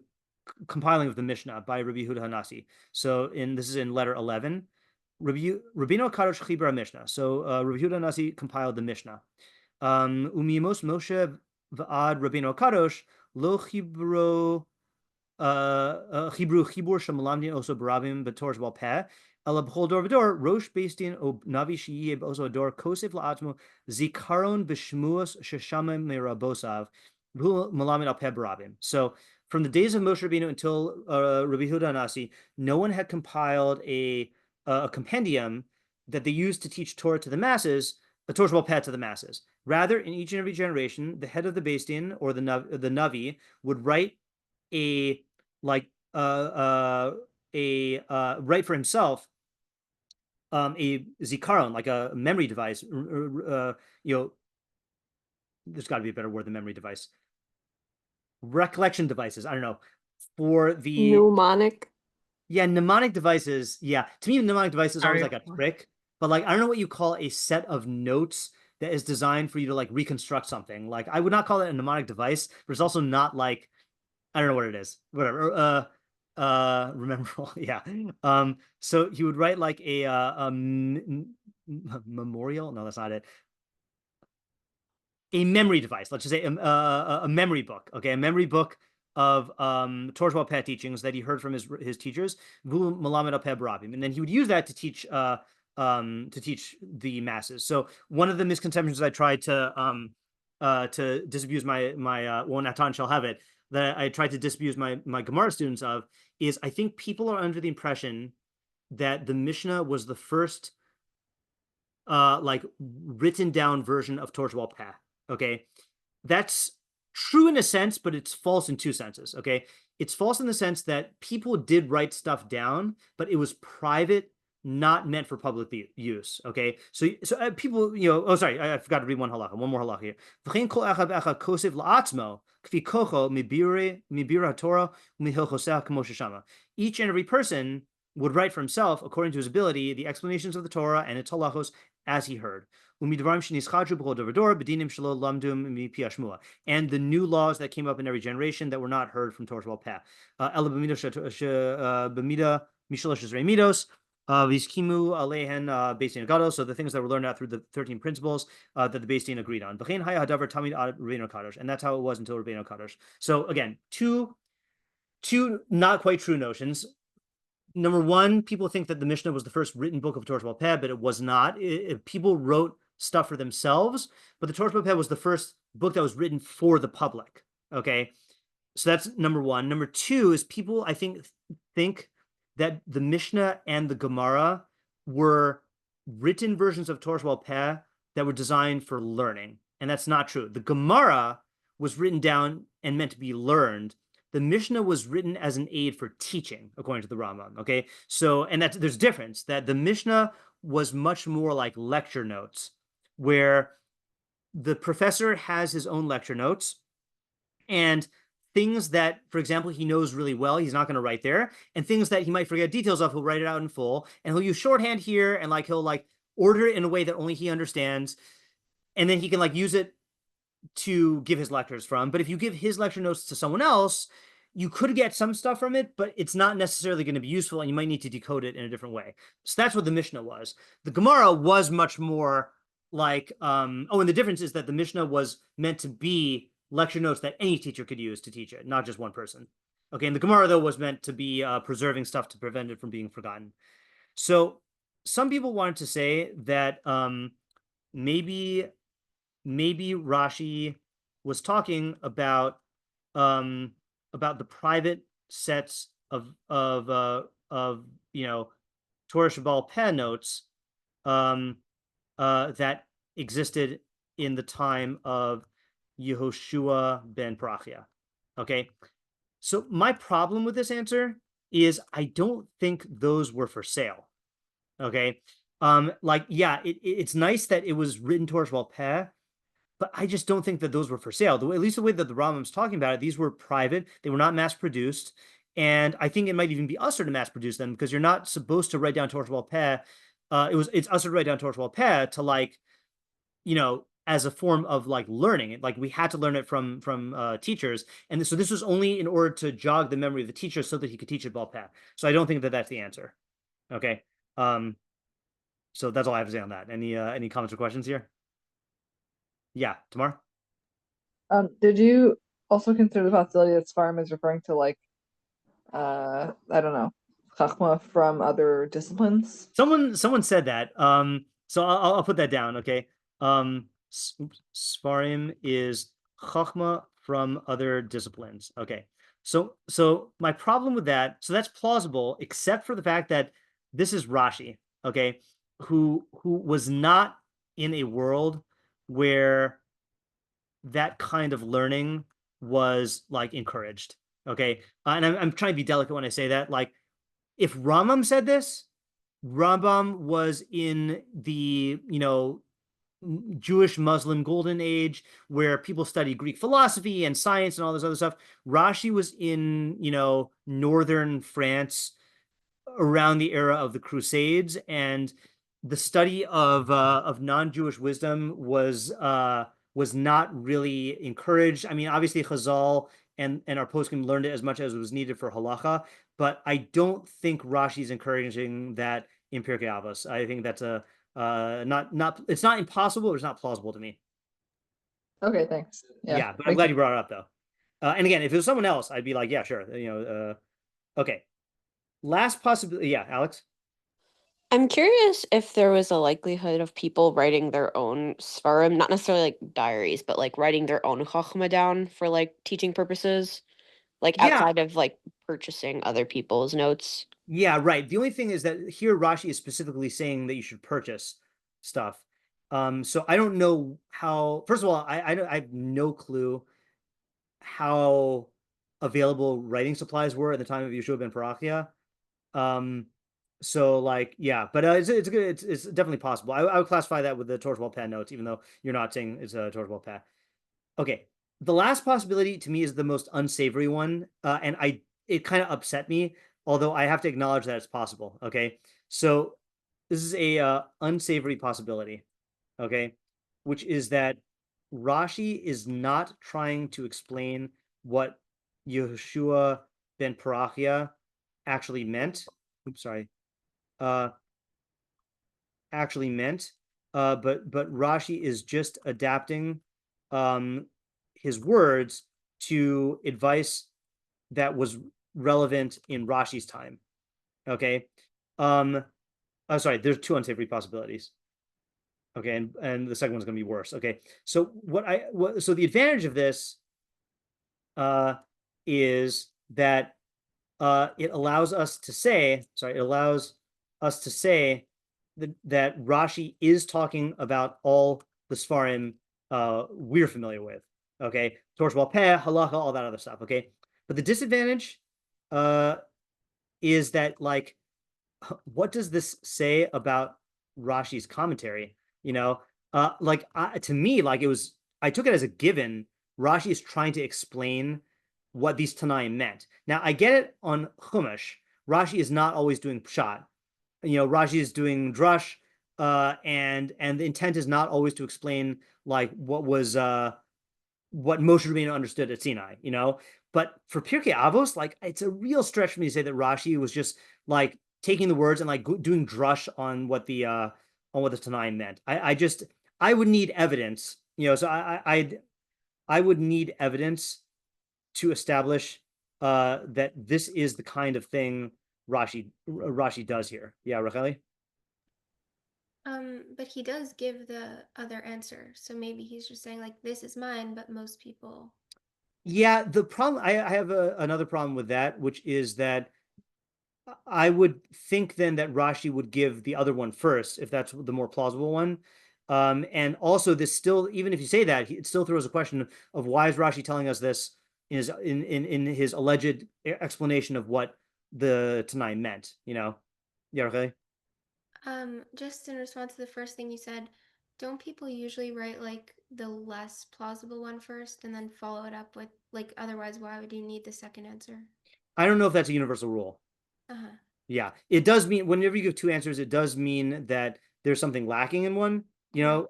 Speaker 1: compiling of the Mishnah by Rabbi Yehuda Hanasi. So this is in letter 11. Revino Kadosh Chibra Mishnah. So Rabbi Yehuda Hanasi compiled the Mishnah. Umimos Moshe v'ad Rabbeinu Kadosh lo chibro chibru chibur shemalamdin oso barabim b'torah sheba'al peh ela b'chol dor v'dor rosh beistin o navi sheyeh oso dor kosef la'atzmo zikaron b'shmuos sheshama meirabosav v'hu malamed al peh barabim. So from the days of Moshe Rabbeinu until Rabbi Yehuda Hanasi, no one had compiled a compendium that they used to teach Torah to the masses, the Torah Sheba'al Peh to the masses. Rather, in each and every generation, the head of the Beis Din or the Navi would write write for himself a zikaron, like a memory device. There's got to be a better word than memory device. Recollection devices. I don't know. For the
Speaker 5: Mnemonic.
Speaker 1: Yeah, mnemonic devices. Yeah, to me, mnemonic devices are always like a trick. But like, I don't know what you call a set of notes that is designed for you to like reconstruct something. Like, I would not call it a mnemonic device, but it's also not like, I don't know what it is. Whatever. Remember, yeah. So he would write like a memorial. No, that's not it. A memory device. Let's just say a memory book. Okay, a memory book of Torah Sheba'al Peh teachings that he heard from his teachers. Malamed al Peh barabim, and then he would use that to teach the masses. So one of the misconceptions I tried to disabuse my well, Natan shall have it, that I tried to disabuse my Gemara students of, is I think people are under the impression that the Mishnah was the first like written down version of Torah Sheba'al Peh. Okay, that's true in a sense, but it's false in two senses. Okay, it's false in the sense that people did write stuff down, but it was private, not meant for public use. Okay, so people, oh, sorry, I forgot to read one more halacha here. V'chein kol echad v'echad kosev la'atzmo k'fi kocho mibira Torah u'mihilchoseh k'mo sheshama. Each and every person would write for himself, according to his ability, the explanations of the Torah and its halachos as he heard. And the new laws that came up in every generation that were not heard from Torah Sheba'al Peh. So the things that were learned out through the 13 principles that the Beis Din agreed on. And that's how it was until Rבינו Kadosh. So again, two not quite true notions. Number one, people think that the Mishnah was the first written book of Torah Sheba'al Peh, but it was not. People wrote stuff for themselves, but the Torah Sheba'al Peh was the first book that was written for the public. Okay, so that's number one. Number two is people, I think that the Mishnah and the Gemara were written versions of Torah Sheba'al Peh that were designed for learning, and that's not true. The Gemara was written down and meant to be learned. The Mishnah was written as an aid for teaching, according to the Rambam. Okay, so and there's a difference, that the Mishnah was much more like lecture notes, where the professor has his own lecture notes, and things that, for example, he knows really well, he's not going to write there, and things that he might forget details of, he'll write it out in full, and he'll use shorthand here, and like he'll like order it in a way that only he understands, and then he can like use it to give his lectures from. But if you give his lecture notes to someone else, you could get some stuff from it, but it's not necessarily going to be useful, and you might need to decode it in a different way. So that's what the Mishnah was. The Gemara was much more like, and the difference is that the Mishnah was meant to be lecture notes that any teacher could use to teach it, not just one person. Okay, and the Gemara, though, was meant to be preserving stuff to prevent it from being forgotten. So some people wanted to say that maybe Rashi was talking about the private sets of Torah Shabbal Peh notes that existed in the time of Yehoshua ben Parachia. Okay, so my problem with this answer is I don't think those were for sale. Okay, it's nice that it was written Torah Shabbal Peh, but I just don't think that those were for sale. At least the way that the Rambam's talking about it, these were private. They were not mass produced. And I think it might even be usher to mass produce them because you're not supposed to write down Torah Shabbal Peh. It's usher to write down Torah Shabbal Peh to as a form of learning it. Like we had to learn it from teachers. And so this was only in order to jog the memory of the teacher so that he could teach it Baal Peh. So I don't think that that's the answer. Okay. So that's all I have to say on that. Any comments or questions here? Yeah, Tamar?
Speaker 3: Did you also consider the possibility that Svarim is referring to I don't know, Chachma from other disciplines?
Speaker 1: Someone said that. So I'll put that down. Okay. Svarim is Chachma from other disciplines. Okay. So my problem with that, so that's plausible, except for the fact that this is Rashi, okay, who was not in a world where that kind of learning was encouraged. Okay. And I'm trying to be delicate when I say that. If Rambam said this, Rambam was in the, Jewish Muslim golden age where people studied Greek philosophy and science and all this other stuff. Rashi was in, northern France around the era of the Crusades, and the study of non-Jewish wisdom was not really encouraged. I mean, obviously Chazal and our poskim learned it as much as it was needed for halacha, but I don't think Rashi is encouraging that in Pirkei Avos. I think that's it's not impossible, but it's not plausible to me.
Speaker 3: Okay, thanks.
Speaker 1: Yeah, but I'm glad you brought it up though. And again, if it was someone else, I'd be like, yeah, sure. Okay. Last possibility. Yeah, Alex.
Speaker 5: I'm curious if there was a likelihood of people writing their own svarim, not necessarily like diaries, but writing their own chachma down for teaching purposes, outside of purchasing other people's notes.
Speaker 1: Yeah, right. The only thing is that here Rashi is specifically saying that you should purchase stuff. So I don't know how. First of all, I have no clue how available writing supplies were at the time of Yeshua ben Parachia. So yeah, but it's good. It's definitely possible. I would classify that with the Torah Shabbal Peh notes, even though you're not saying it's a Torah Shabbal Peh. Okay, the last possibility to me is the most unsavory one, and it kind of upset me. Although I have to acknowledge that it's possible. Okay, so this is a unsavory possibility. Okay, which is that Rashi is not trying to explain what Yehoshua ben Parachia actually meant. Oops, sorry. Actually meant. But Rashi is just adapting his words to advice that was relevant in Rashi's time. Okay. Sorry, there's two unsavory possibilities. Okay, and the second one's going to be worse. Okay, so so the advantage of this is that it allows us to say that Rashi is talking about all the Sfarim we're familiar with. Okay, Torah Shabbal Peh, halacha, all that other stuff. Okay, but the disadvantage is that what does this say about Rashi's commentary? To me, I took it as a given. Rashi is trying to explain what these Tanaim meant. Now, I get it on Chumash. Rashi is not always doing pshat. Rashi is doing drush, and the intent is not always to explain what Moshe Rabbeinu understood at Sinai. But for Pirkei Avos, it's a real stretch for me to say that Rashi was just taking the words and doing drush on what the Tanaim meant. I would need evidence, so I would need evidence to establish that this is the kind of thing Rashi does here. Yeah, Racheli?
Speaker 4: But he does give the other answer, so maybe he's just saying like this is mine, but most people.
Speaker 1: Yeah, the problem I have another problem with that, which is that I would think then that Rashi would give the other one first, if that's the more plausible one. And also, this still, even if you say that, it still throws a question of why is Rashi telling us this in his alleged explanation of what the Tanai meant, you know? Yeah, okay.
Speaker 4: Just in response to the first thing you said, don't people usually write like the less plausible one first and then follow it up with like otherwise why would you need the second answer?
Speaker 1: I don't know if that's a universal rule.
Speaker 4: Uh-huh.
Speaker 1: Yeah, it does mean whenever you give two answers, it does mean that there's something lacking in one, you know.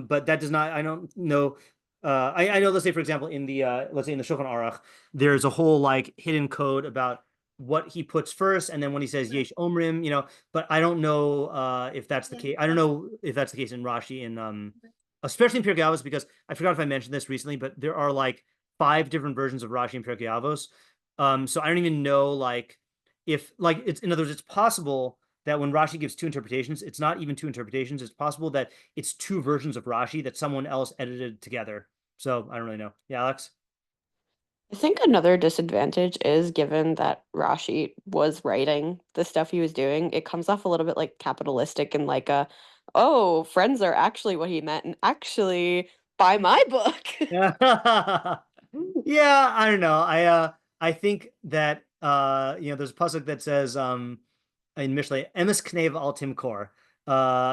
Speaker 1: But that does not, I don't know. I know, let's say, for example, in the let's say in the Shulchan Aruch, there's a whole like hidden code about what he puts first, and then when he says Yesh Omrim, you know, but I don't know if that's the
Speaker 4: Yeah.
Speaker 1: case. I don't know if that's the case in Rashi in especially in Pirkei Avos, because I forgot if I mentioned this recently, but there are like 5 different versions of Rashi in Pirkei Avos. So I don't even know like if like it's, in other words, it's possible that when Rashi gives 2 interpretations, it's not even 2 interpretations. It's possible that it's 2 versions of Rashi that someone else edited together. So I don't really know. Yeah, Alex?
Speaker 5: I think another disadvantage is given that Rashi was writing the stuff he was doing, it comes off a little bit like capitalistic and like oh, friends are actually what he meant, and actually buy my book.
Speaker 1: Yeah. Yeah, I don't know. I think that you know, there's a pasuk that says in Mishnah, emes knev al timkor.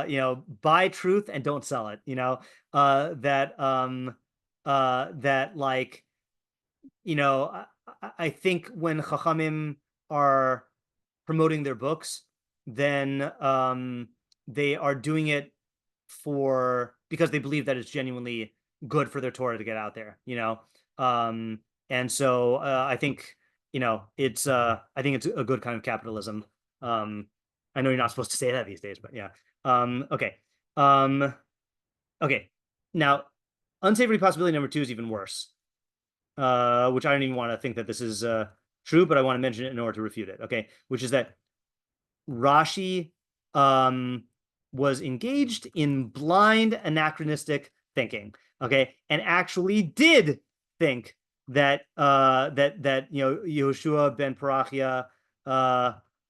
Speaker 1: You know, buy truth and don't sell it, you know. That like, you know, I think when Chachamim are promoting their books, then they are doing it for because they believe that it's genuinely good for their Torah to get out there, you know. Um, and so I think, you know, it's I think it's a good kind of capitalism. Um, I know you're not supposed to say that these days, but yeah. Okay. Um, okay. Now, unsavory possibility number 2 is even worse, which I don't even want to think that this is true, but I want to mention it in order to refute it. Okay, which is that Rashi was engaged in blind anachronistic thinking. Okay, and actually did think that that you know, Yehoshua ben Parachia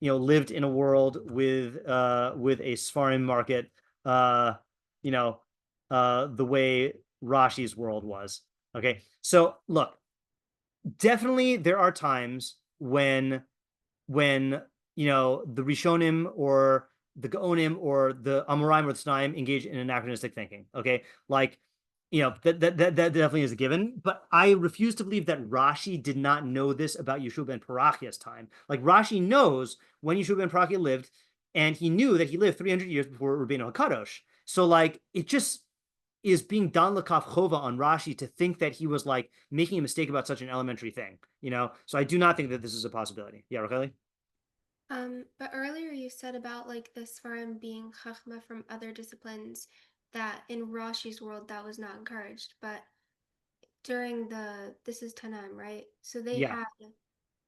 Speaker 1: you know, lived in a world with a Sfarim market, you know, the way Rashi's world was. Okay, so look, definitely there are times when you know, the Rishonim or the Gaonim or the Amoraim or the Tanaim engage in anachronistic thinking. Okay, like, you know, that definitely is a given. But I refuse to believe that Rashi did not know this about Yeshua ben Parachia's time. Like, Rashi knows when Yeshua ben Parachia lived, and he knew that he lived 300 years before Rabbeinu Hakadosh. So like, it just is being dan l'kaf chova on Rashi to think that he was like making a mistake about such an elementary thing, you know. So I do not think that this is a possibility. Yeah, Racheli?
Speaker 4: But earlier you said about like the Sfarim being chachma from other disciplines that in Rashi's world that was not encouraged. But during this is Tanaim, right? So they
Speaker 1: Yeah.
Speaker 4: had,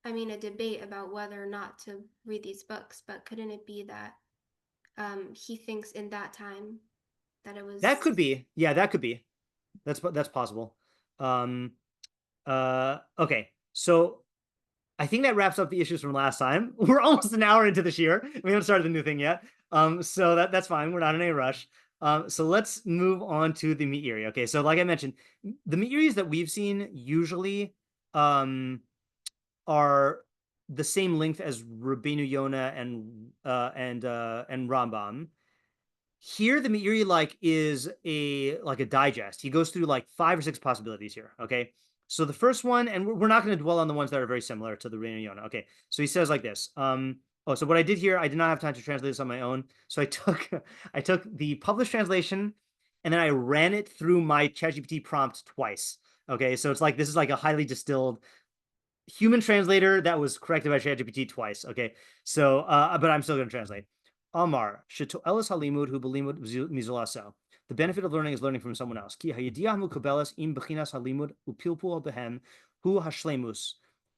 Speaker 4: I mean, a debate about whether or not to read these books, but couldn't it be that he thinks in that time that it
Speaker 1: That
Speaker 4: was
Speaker 1: could be. Yeah, that could be. That's possible. Okay. So I think that wraps up the issues from last time. We're almost an hour into this year. We haven't started the new thing yet. So that's fine. We're not in a rush. So let's move on to the Meiri. Okay, so like I mentioned, the Meiris that we've seen usually are the same length as Rabbeinu Yona and Rambam. Here, the Meiri like is a digest. He goes through like 5 or 6 possibilities here. Okay, so the first one, and we're not going to dwell on the ones that are very similar to the Rabbeinu Yona. Okay, so he says like this. Oh, so what I did here, I did not have time to translate this on my own. So I took the published translation, and then I ran it through my ChatGPT prompt twice. Okay, so it's like this is like a highly distilled human translator that was corrected by ChatGPT twice. Okay, so but I'm still going to translate. Amar shetoelas halimud hu belimud mizulaso. The benefit of learning is learning from someone else. Ki hayidiyah mukabelas im bechinas halimud upilpul behem hu hashlemus.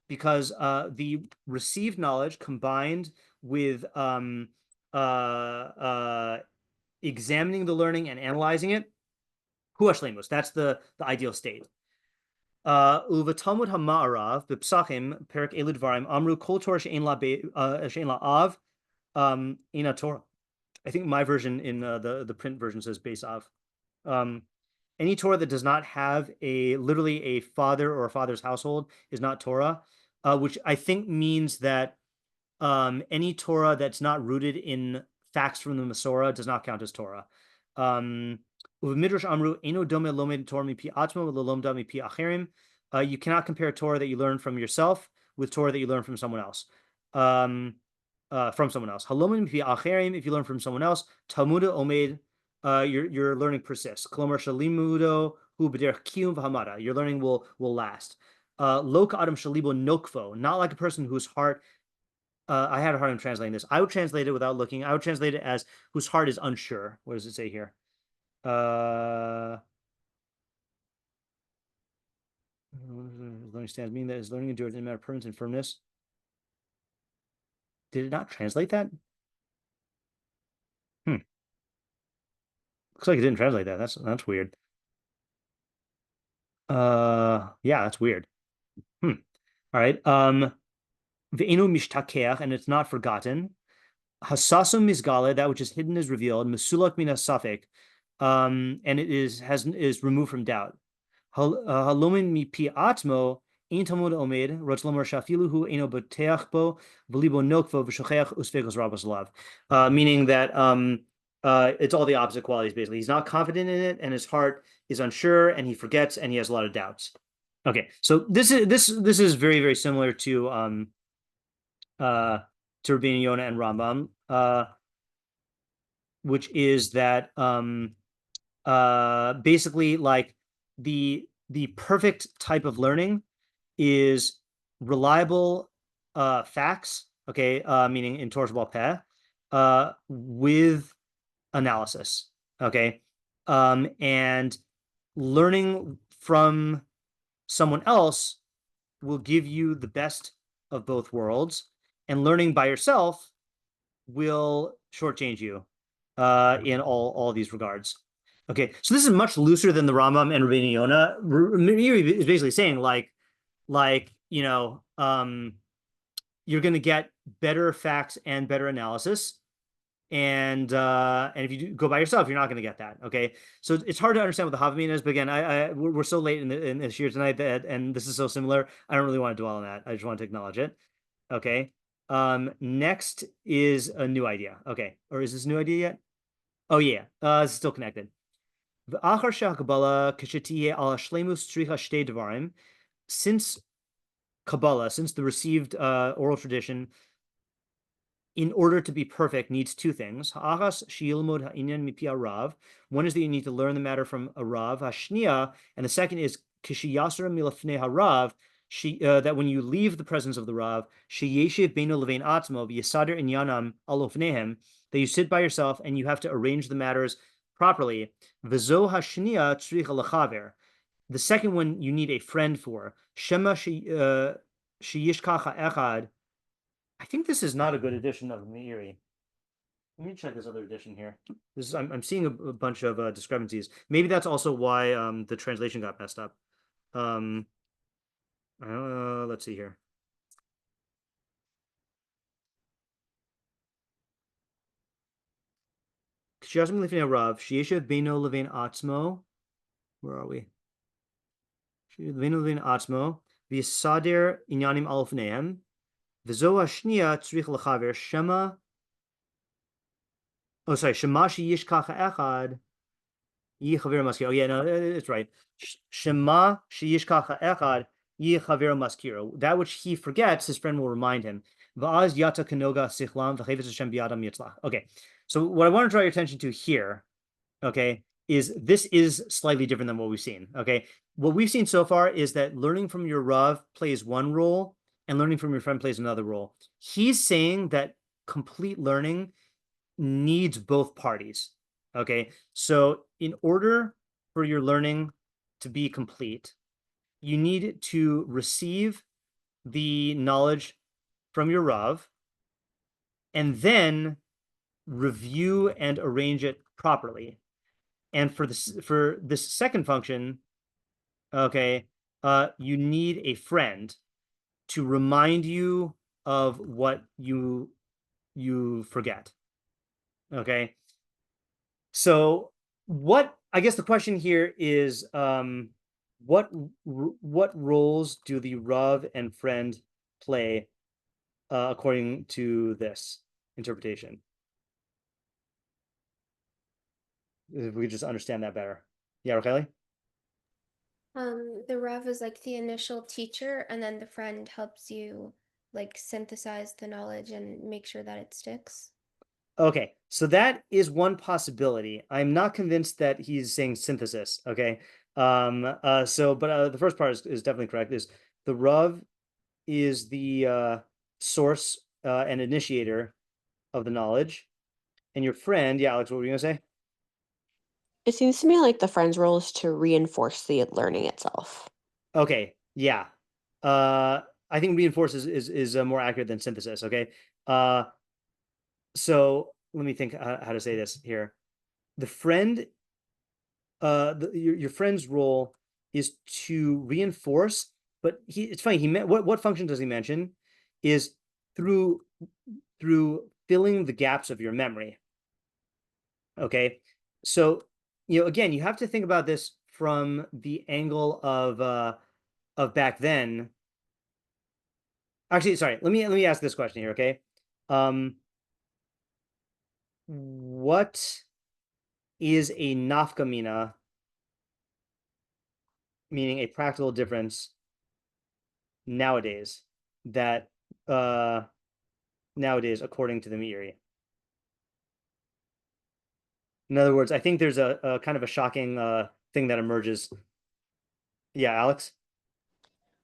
Speaker 1: Because the received knowledge combined with examining the learning and analyzing it. Hu hashleimus, that's the ideal state. Uvatalmud hama'arav b'psachim perik elu dvarim amru kol Torah she'en la av ina Torah. I think my version in the print version says base av. Any Torah that does not have literally a father or a father's household is not Torah, which I think means that any Torah that's not rooted in facts from the Masorah does not count as Torah. You cannot compare Torah that you learn from yourself with Torah that you learn from someone else. If you learn from someone else, Talmuda Omed, your learning persists. Your learning will last. Loka Adam Shalibo Nokvo, not like a person whose heart. I had a hard time translating this. I would translate it without looking. I would translate it as whose heart is unsure. What does it say here? Learning stands meaning that his learning endures in a matter of permanence and firmness. Did it not translate that? Looks like it didn't translate that. That's weird. Yeah, that's weird. All right. Ve'enu mishtakeach, and it's not forgotten. Hasasum misgale, that which is hidden is revealed. Mesulak min hasafek, and it is removed from doubt. Halomin mi pi atmo ein talmud omed rotz lomar shafilu hu eno boteach bo v'libo nokvo v'shocheach usvegos rabos lav, meaning that it's all the opposite qualities. Basically, he's not confident in it, and his heart is unsure, and he forgets, and he has a lot of doubts. Okay, so this is very, very similar to Rבינו, Yona, and Rambam, which is that basically like the perfect type of learning is reliable facts, okay, meaning in Torah Sheba'al Peh, with analysis, okay, and learning from someone else will give you the best of both worlds, and learning by yourself will shortchange you in all these regards. Okay, so this is much looser than the Rambam and Rבינו Yona. Meiri is basically saying like you know, you're going to get better facts and better analysis, and if you go by yourself, you're not going to get that. Okay, so it's hard to understand what the Havamina is, but again, we're so late in the shiur tonight and this is so similar. I don't really want to dwell on that. I just want to acknowledge it. Okay. Next is a new idea. Okay, or is this a new idea yet? Oh yeah, it's still connected. Since Kabbalah, since the received oral tradition, in order to be perfect, needs two things. One is that you need to learn the matter from a Rav, and the second is that when you leave the presence of the Rav, that you sit by yourself and you have to arrange the matters properly. The second one you need a friend for. I think this is not a good edition of Meiri. Let me check this other edition here. I'm seeing a bunch of discrepancies. Maybe that's also why the translation got messed up. Let's see here. Where are we? V'sader inyanim al lefneihem, v'zo hashniya tzrich lechaver shema. Oh, sorry, shema sheyishkach ha'echad yichaver maskiro. Oh, yeah, no, it's right. Shema sheyishkach ha'echad yichaver maskiro. That which he forgets, his friend will remind him. V'az yata kanoga sichlam v'chevetz Hashem biyadam yitzlach. Okay, so what I want to draw your attention to here, okay, is this is slightly different than what we've seen. Okay, what we've seen so far is that learning from your Rav plays one role and learning from your friend plays another role. He's saying that complete learning needs both parties. Okay, so in order for your learning to be complete, you need to receive the knowledge from your Rav and then review and arrange it properly. And for this second function, okay, you need a friend to remind you of what you forget. Okay. So I guess the question here is, what roles do the Rav and friend play according to this interpretation? If we could just understand that better. Yeah, Racheli?
Speaker 4: The Rav is like the initial teacher, and then the friend helps you like synthesize the knowledge and make sure that it sticks.
Speaker 1: Okay, so that is one possibility. I'm not convinced that he's saying synthesis. Okay. The first part is definitely correct. Is the Rav is the source and initiator of the knowledge, and your friend, yeah, Alex, what were you gonna say?
Speaker 5: It seems to me like the friend's role is to reinforce the learning itself.
Speaker 1: Okay, yeah. I think reinforce is more accurate than synthesis. Okay. So let me think how to say this here. The friend, your friend's role is to reinforce, but it's funny. He meant what function does he mention? Is through filling the gaps of your memory. Okay, so again, you have to think about this from the angle of back then. Actually, sorry. Let me ask this question here. Okay, what is a nafkamina, meaning a practical difference nowadays, that nowadays according to the Meiri? In other words, I think there's a kind of a shocking thing that emerges. Yeah, Alex?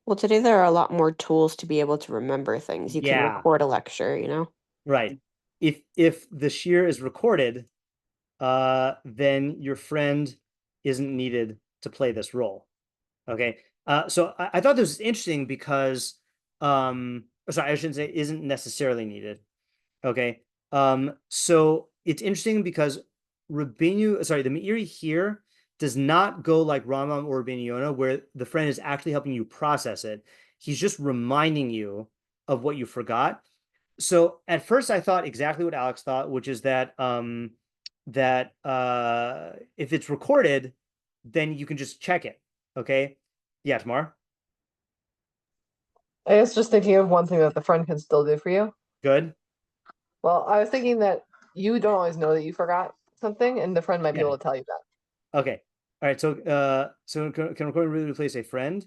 Speaker 5: Well, today there are a lot more tools to be able to remember things. You can
Speaker 1: Yeah,
Speaker 5: record a lecture, you know?
Speaker 1: right. If the shiur is recorded, then your friend isn't needed to play this role. Okay. So I thought this was interesting because sorry, I shouldn't say isn't necessarily needed. Okay. So it's interesting because Rabinu, sorry, the Meiri here does not go like Rambam or Rabbeinu Yona, where the friend is actually helping you process it. He's just reminding you of what you forgot. So at first I thought exactly what Alex thought, which is that if it's recorded, then you can just check it. Okay. Yeah, Tamar.
Speaker 3: I guess just thinking of one thing that the friend can still do for you.
Speaker 1: Good.
Speaker 3: Well, I was thinking that you don't always know that you forgot something, and the friend might be
Speaker 1: Yeah.
Speaker 3: able to tell you that.
Speaker 1: Okay. All right. So can recording really replace a friend?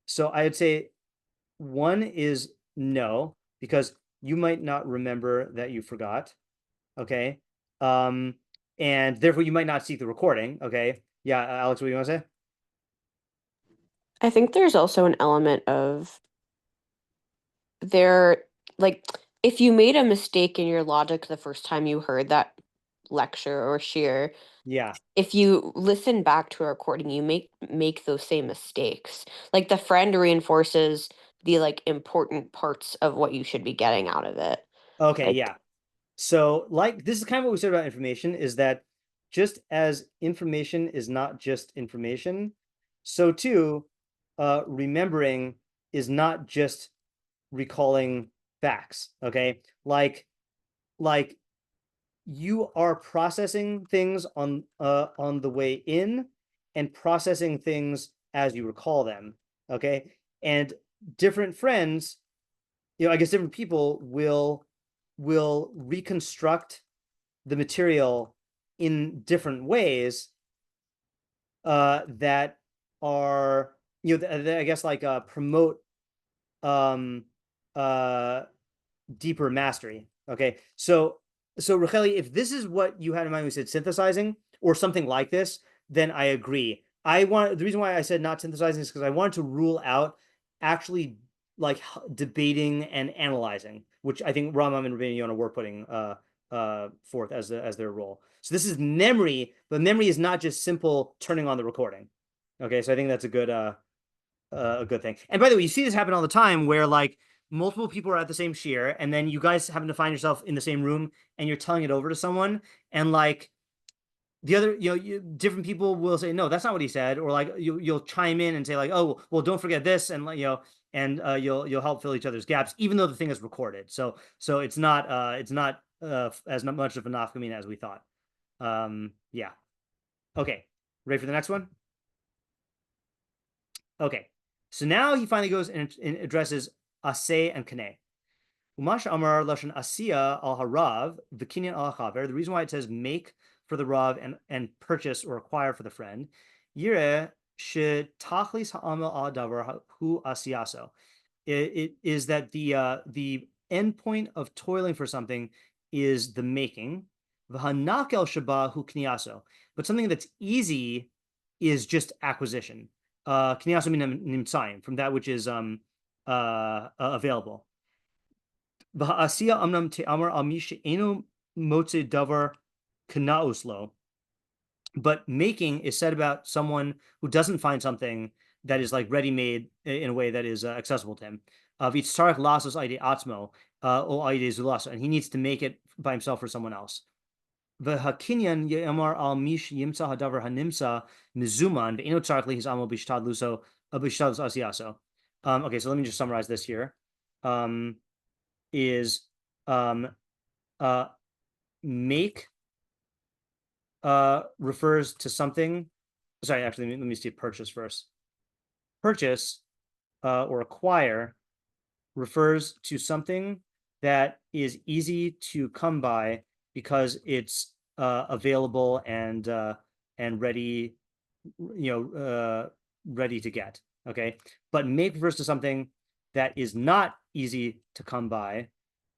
Speaker 1: So I'd say one is no, because you might not remember that you forgot. Okay. And therefore you might not seek the recording. Okay. Yeah, Alex, what do you want to say?
Speaker 5: I think there's also an element of like, if you made a mistake in your logic the first time you heard that lecture or shiur,
Speaker 1: Yeah.
Speaker 5: if you listen back to a recording, you make those same mistakes. Like, the friend reinforces the like important parts of what you should be getting out of it.
Speaker 1: Okay.
Speaker 5: Like,
Speaker 1: Yeah. So like this is kind of what we said about information, is that just as information is not just information, so too remembering is not just recalling facts. Okay. Like you are processing things on the way in and processing things as you recall them. Okay. And different friends, I guess different people will reconstruct the material in different ways that are that I guess like promote deeper mastery. Okay, so Racheli, if this is what you had in mind when you said synthesizing or something like this, then I agree. The reason why I said not synthesizing is because I wanted to rule out actually like debating and analyzing, which I think Rambam and Rabbeinu Yona were putting forth as their role. So this is memory, but memory is not just simple turning on the recording. Okay, so I think that's a good thing. And by the way, you see this happen all the time where like multiple people are at the same shiur, and then you guys happen to find yourself in the same room and you're telling it over to someone, and like the other, different people will say, no, that's not what he said, or like you'll chime in and say like, oh, well, don't forget this, and and you'll help fill each other's gaps, even though the thing is recorded. So it's not as not much of a nafkamina as we thought. Yeah. Okay. Ready for the next one? Okay. So now he finally goes and addresses Aseh and Kane. Umash Amar Lashon Asiya al Harav, the Kinyan al Chaver. The reason why it says make for the Rav and purchase or acquire for the friend, Yire Tachlis Ha'amal al Davar Hu Asiyaso. It is that the end point of toiling for something is the making. V'hanakel Shaba Hu Kniyaso. But something that's easy is just acquisition. Kniyaso min nimtzayim, from that which is available. But making is said about someone who doesn't find something that is like ready-made in a way that is accessible to him. And he needs to make it by himself or someone else. Okay, so let me just summarize this here. Make refers to something. Sorry, actually, let me see purchase first. Purchase or acquire refers to something that is easy to come by because it's available and ready, ready to get. Okay, but make refers to something that is not easy to come by,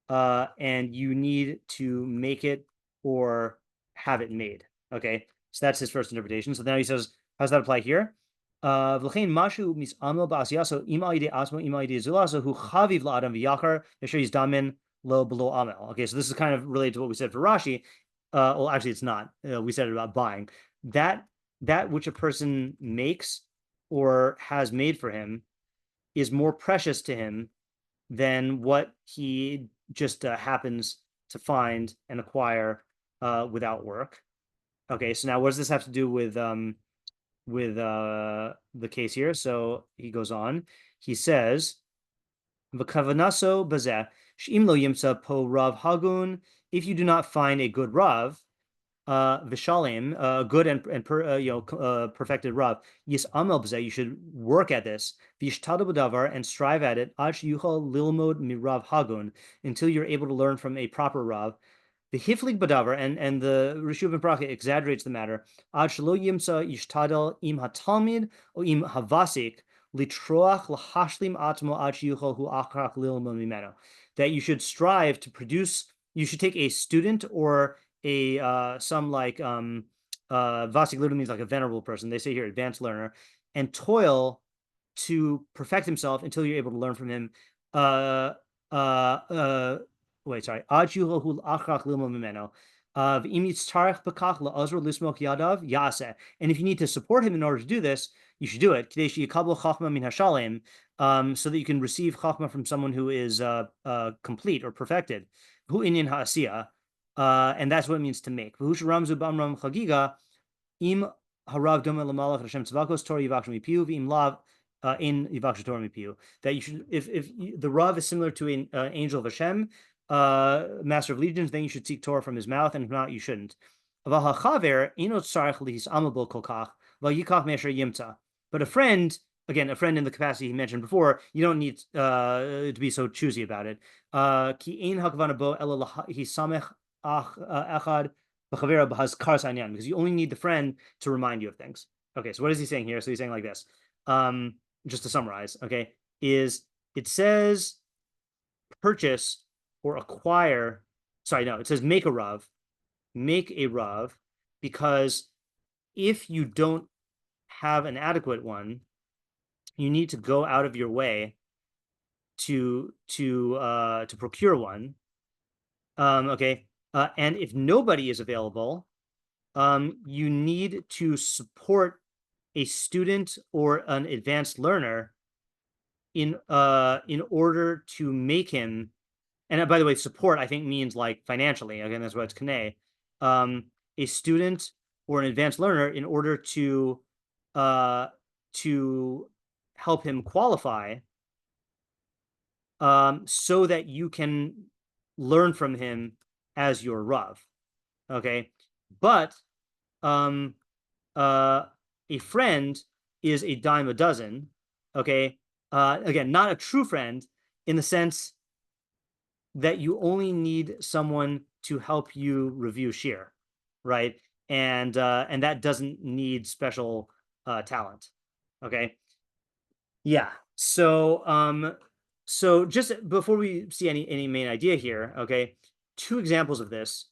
Speaker 1: and you need to make it or have it made. Okay, so that's his first interpretation. So now he says, how does that apply here? Okay, so this is kind of related to what we said for Rashi. Well, actually, it's not. We said it about buying. That which a person makes or has made for him is more precious to him than what he just happens to find and acquire without work. Okay, so now what does this have to do with the case here? So he goes on. He says, "V'kavanaso bazeh she'im lo yimsa po rav hagun." If you do not find a good rav, vishalim, good and perfected rav, yis amel b'zeh, you should work at this, v'yishtadu b'davar, and strive at it, ad she'yuchal lilmod mirav hagun, until you're able to learn from a proper rav. The hiflig b'davar, and the Rishuv and Bracha exaggerates the matter, ad shelo yimsa yishtadel im hatalmid or im havasik litroach lahashlim atmo ad she'yuchal hu achrach lilmod mimeno, that you should strive to produce. You should take a student or some like vasik literally means like a venerable person. They say here advanced learner, and toil to perfect himself until you're able to learn from him. Wait, sorry. And if you need to support him in order to do this, you should do it. So that you can receive chachma from someone who is complete or perfected. And that's what it means to make. If that you should, if the Rav is similar to an angel of Hashem, master of legions, then you should seek Torah from his mouth, and if not, you shouldn't. But a friend, again, a friend in the capacity he mentioned before, you don't need to be so choosy about it. Because you only need the friend to remind you of things. Okay, so what is he saying here? So he's saying like this. Just to summarize, okay, is it says purchase or acquire. Sorry, no, it says make a rav, because if you don't have an adequate one, you need to go out of your way to procure one. Okay, and if nobody is available, you need to support a student or an advanced learner in order to make him. And by the way, support I think means like financially. Again, that's what it's k'nei. A student or an advanced learner in order to help him qualify, so that you can learn from him as your Rav. Okay, but a friend is a dime a dozen. Okay, again, not a true friend in the sense that you only need someone to help you review shiur, right? And that doesn't need special talent. Okay. Yeah. So so just before we see any main idea here, okay, 2 examples of this,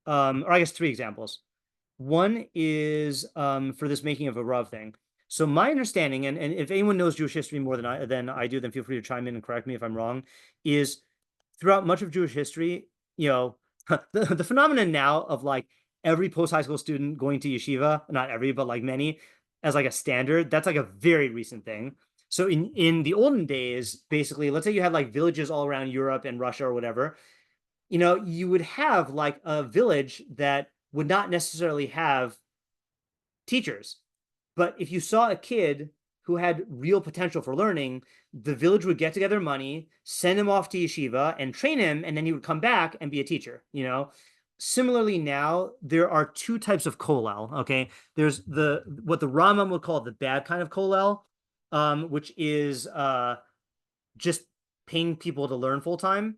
Speaker 1: or I guess 3 examples. One is for this making of a Rav thing. So my understanding, and if anyone knows Jewish history more than I do, then feel free to chime in and correct me if I'm wrong, is throughout much of Jewish history, the phenomenon now of like every post-high school student going to yeshiva, not every, but like many, as like a standard, that's like a very recent thing. So in the olden days, basically, let's say you had like villages all around Europe and Russia or whatever, you would have like a village that would not necessarily have teachers. But if you saw a kid who had real potential for learning, the village would get together money, send him off to yeshiva and train him, and then he would come back and be a teacher, Similarly, now there are 2 types of kollel, okay? There's what the Rambam would call the bad kind of kollel, which is just paying people to learn full time.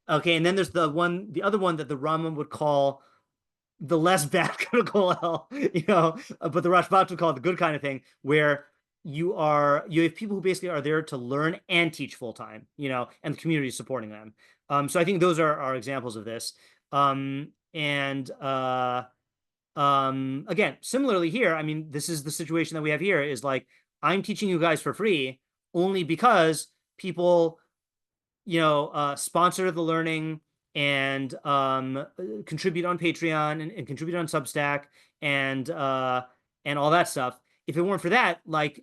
Speaker 1: Okay, and then there's the other one that the Rambam would call the less bad kind of kollel, but the Rashbat would call it the good kind of thing, where you have people who basically are there to learn and teach full time, and the community is supporting them. So I think those are examples of this. Again, similarly here, I mean, this is the situation that we have here is like, I'm teaching you guys for free only because people, sponsor the learning and contribute on Patreon and contribute on Substack and all that stuff. If it weren't for that, like,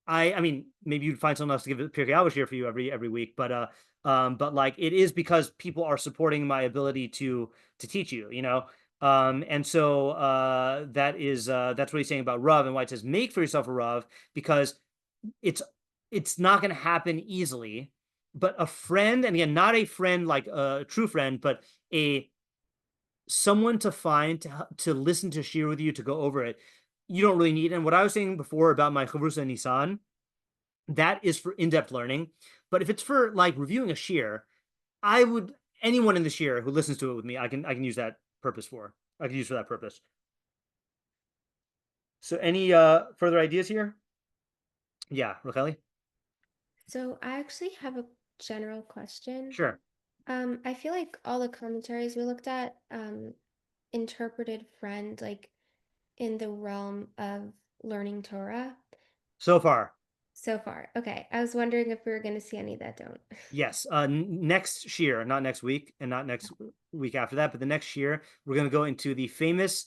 Speaker 1: I mean, maybe you'd find someone else to give Pirkei Avos here for you every week, but like it is because people are supporting my ability to teach you, and so that's what he's saying about Rav and why it says make for yourself a Rav, because it's not going to happen easily. But a friend, and again, not a friend like a true friend, but someone to find to listen to shiur with you, to go over it, you don't really need. And what I was saying before about my Chavrusa Nisan, that is for in-depth learning. But if it's for like reviewing a shiur, anyone in the shiur who listens to it with me, I can use that purpose for. I can use for that purpose. So any further ideas here? Yeah, Racheli?
Speaker 4: So I actually have a general question.
Speaker 1: Sure.
Speaker 4: I feel like all the commentaries we looked at interpreted friend like in the realm of learning Torah.
Speaker 1: So far.
Speaker 4: Okay. I was wondering if we were going to see any that don't.
Speaker 1: Yes. Next shiur, not next week and not next week after that, but the next shiur, we're going to go into the famous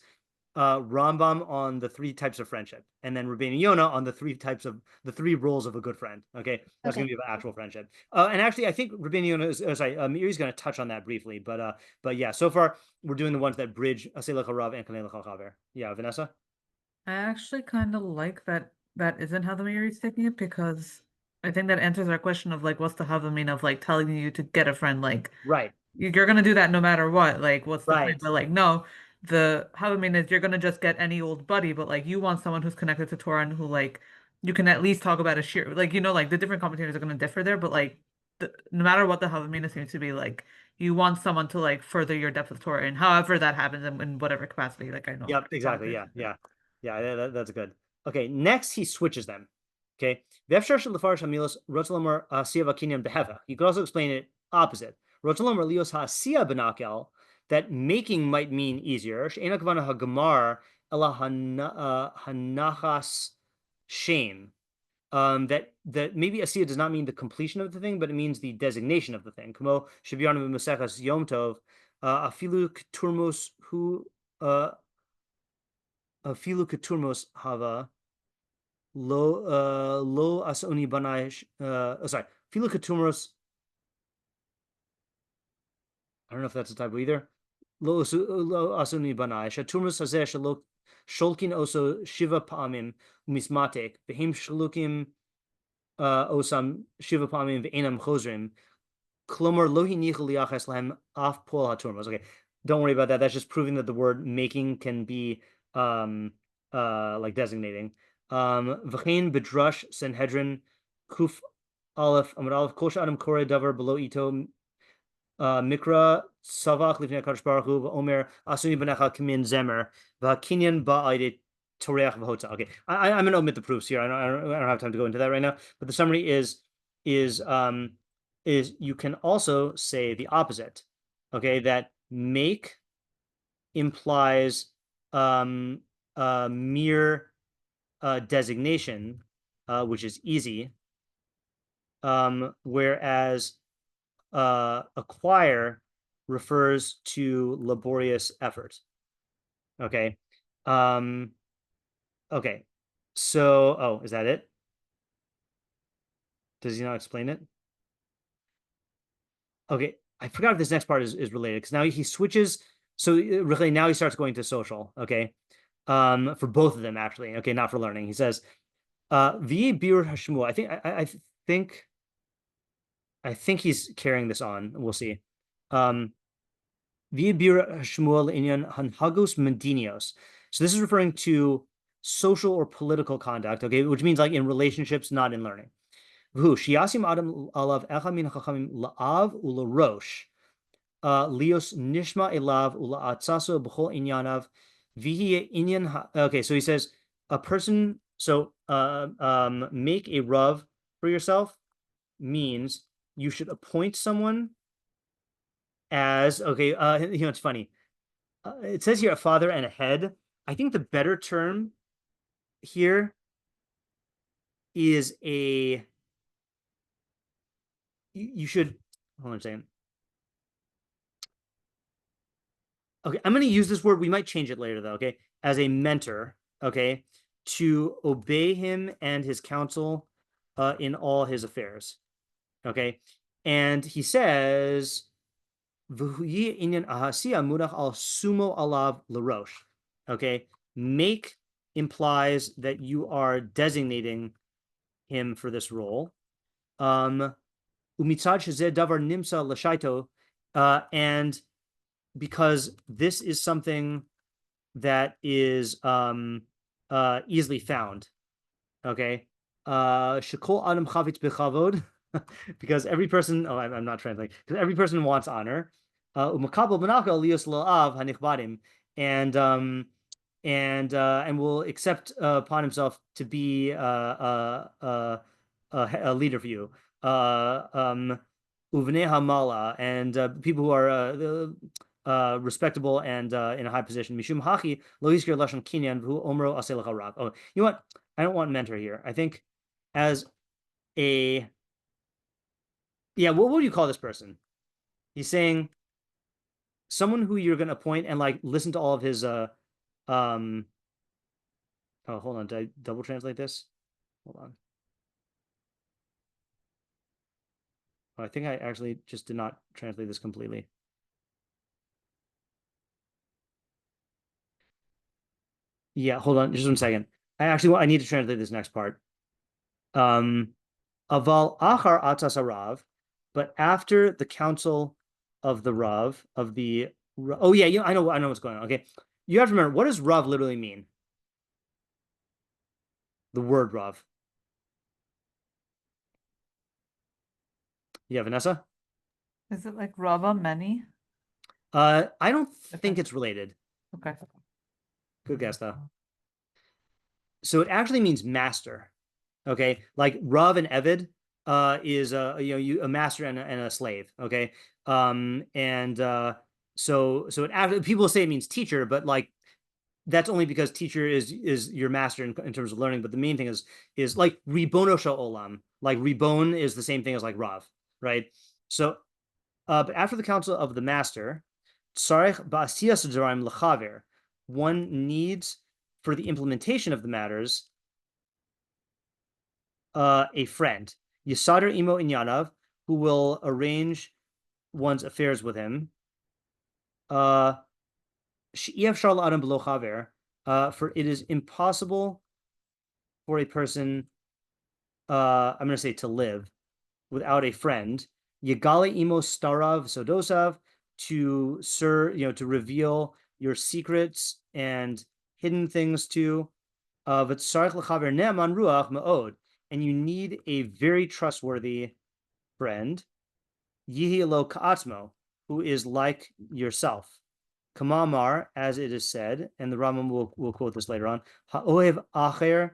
Speaker 1: Rambam on the 3 types of friendship, and then Rבינו Yona on the 3 roles of a good friend. Okay, that's going to be about actual friendship. And actually, I think Rבינו Yona Meiri's going to touch on that briefly, but yeah, so far we're doing the ones that bridge Aseh Lecha Rav and Kanei Lecha Chaver. Yeah, Vanessa.
Speaker 2: I actually kind of like that isn't how the Meiri's taking it, because I think that answers our question of like, what's the havamina of like telling you to get a friend? Like,
Speaker 1: right,
Speaker 2: you're gonna do that no matter what. Like, what's the
Speaker 1: right.
Speaker 2: point? But like, no, the havamina is you're gonna just get any old buddy, but like you want someone who's connected to Torah and who like you can at least talk about a shiur. Like, like the different commentators are gonna differ there, but like no matter what the havamina seems to be, like you want someone to like further your depth of Torah, and however that happens in whatever capacity. Like I know.
Speaker 1: Yep, exactly. Yeah. That's good. Okay, next he switches them. Okay, you could also explain it opposite. That making might mean easier. Shame. That maybe asiyah does not mean the completion of the thing, but it means the designation of the thing. Kamo Shibyanu Masechas Yom Tov, afilu keturmos hu afilu keturmos hava lo asoni banai. Sorry, afilu keturmos. I don't know if that's a typo either. Lo asoni banai. Shaturmos hazeh shalo sholkin oso shiva pa'amim umismatek v'hem shlukim osam shiva pa'amim v'enam chozrim klomar lo hinichu liachas lahem af pol haturmos. Okay, don't worry about that. That's just proving that the word making can be like designating. V'chein bedrash Sanhedrin kuf aleph amud aleph kol she'adam koreh davar below ito mikra savach lifnei HaKadosh Baruch Hu v'omer asuni b'necha k'min zemer v'hakinyan ba'ayde toreach v'hotza. Okay, I'm going to omit the proofs here. I don't have time to go into that right now. But the summary is you can also say the opposite. Okay, that make implies mere designation, which is easy, whereas acquire refers to laborious effort. Okay. Okay. So, is that it? Does he not explain it? Okay, I forgot if this next part is related because now he switches. So really now he starts going to social. Okay, for both of them actually. Okay, not for learning. He says, "Vi bir hashmua." I think he's carrying this on. We'll see. Vi bir hashmua inyan hanhagos medinios. So this is referring to social or political conduct. Okay, which means like in relationships, not in learning. Shiasim adam alav echa min hachachamim la'av ularosh lios nishma elav ula'atzaso b'chol inyanav vihi inyan. Okay, so he says a person. So make a rav for yourself means you should appoint someone as it's funny. It says here a father and a head. I think the better term here is you should hold on a second. Okay, I'm going to use this word. We might change it later, though. Okay, as a mentor. Okay, to obey him and his counsel in all his affairs. Okay, and he says, "V'huyi inyan ahasiya mudach al sumo alav larosh." Okay, make implies that you are designating him for this role. Umitzad shezeh davar nimsa l'shaito, and because this is something that is easily found. Okay, shekol adam chavitz bechavod, because every person. Oh, I'm not translating. Because every person wants honor. Umakabel benachal lios la'av hanichbadim, and will accept upon himself to be a leader for you. Uvnei hamala, and people who are respectable and in a high position. Mishum hachi lo yizkir lashon kinyan v'hu omro aseh lecha rav. Oh, you know what? I don't want mentor here. I think as what would you call this person? He's saying someone who you're going to appoint and like listen to all of his oh, hold on. Did I double translate this? Hold on. Oh, I think I actually just did not translate this completely. Yeah, hold on, just 1 second. I need to translate this next part. Aval achar atzas harav, but after the council of the Rav, I know what's going on. Okay, you have to remember, what does Rav literally mean? The word Rav. Yeah, Vanessa?
Speaker 2: Is it like Rava many?
Speaker 1: I don't think it's related.
Speaker 2: Okay.
Speaker 1: Good guess though. So it actually means master. Okay, like Rav and Evid is a master and a slave. Okay, so it actually, people say it means teacher, but like that's only because teacher is your master in terms of learning. But the main thing is like ribono shel olam. Like ribon is the same thing as like Rav, right? So, but after the council of the master, tzarech ba'asiyas d'oraim lechaver, one needs for the implementation of the matters a friend, Yisader imo inyanav, who will arrange one's affairs with him. She'iev shar la'adam b'lo chaver, For it is impossible for a person, I'm going to say to live without a friend. Yegale imo starav sodosav, to to reveal your secrets and hidden things to. V'tzarich l'chaver ne'eman ruach ma'od, and you need a very trustworthy friend. Yihi lo ka'atzmo, who is like yourself. Kamamar, as it is said, and the Rambam will quote this later on. Ha'ohev acher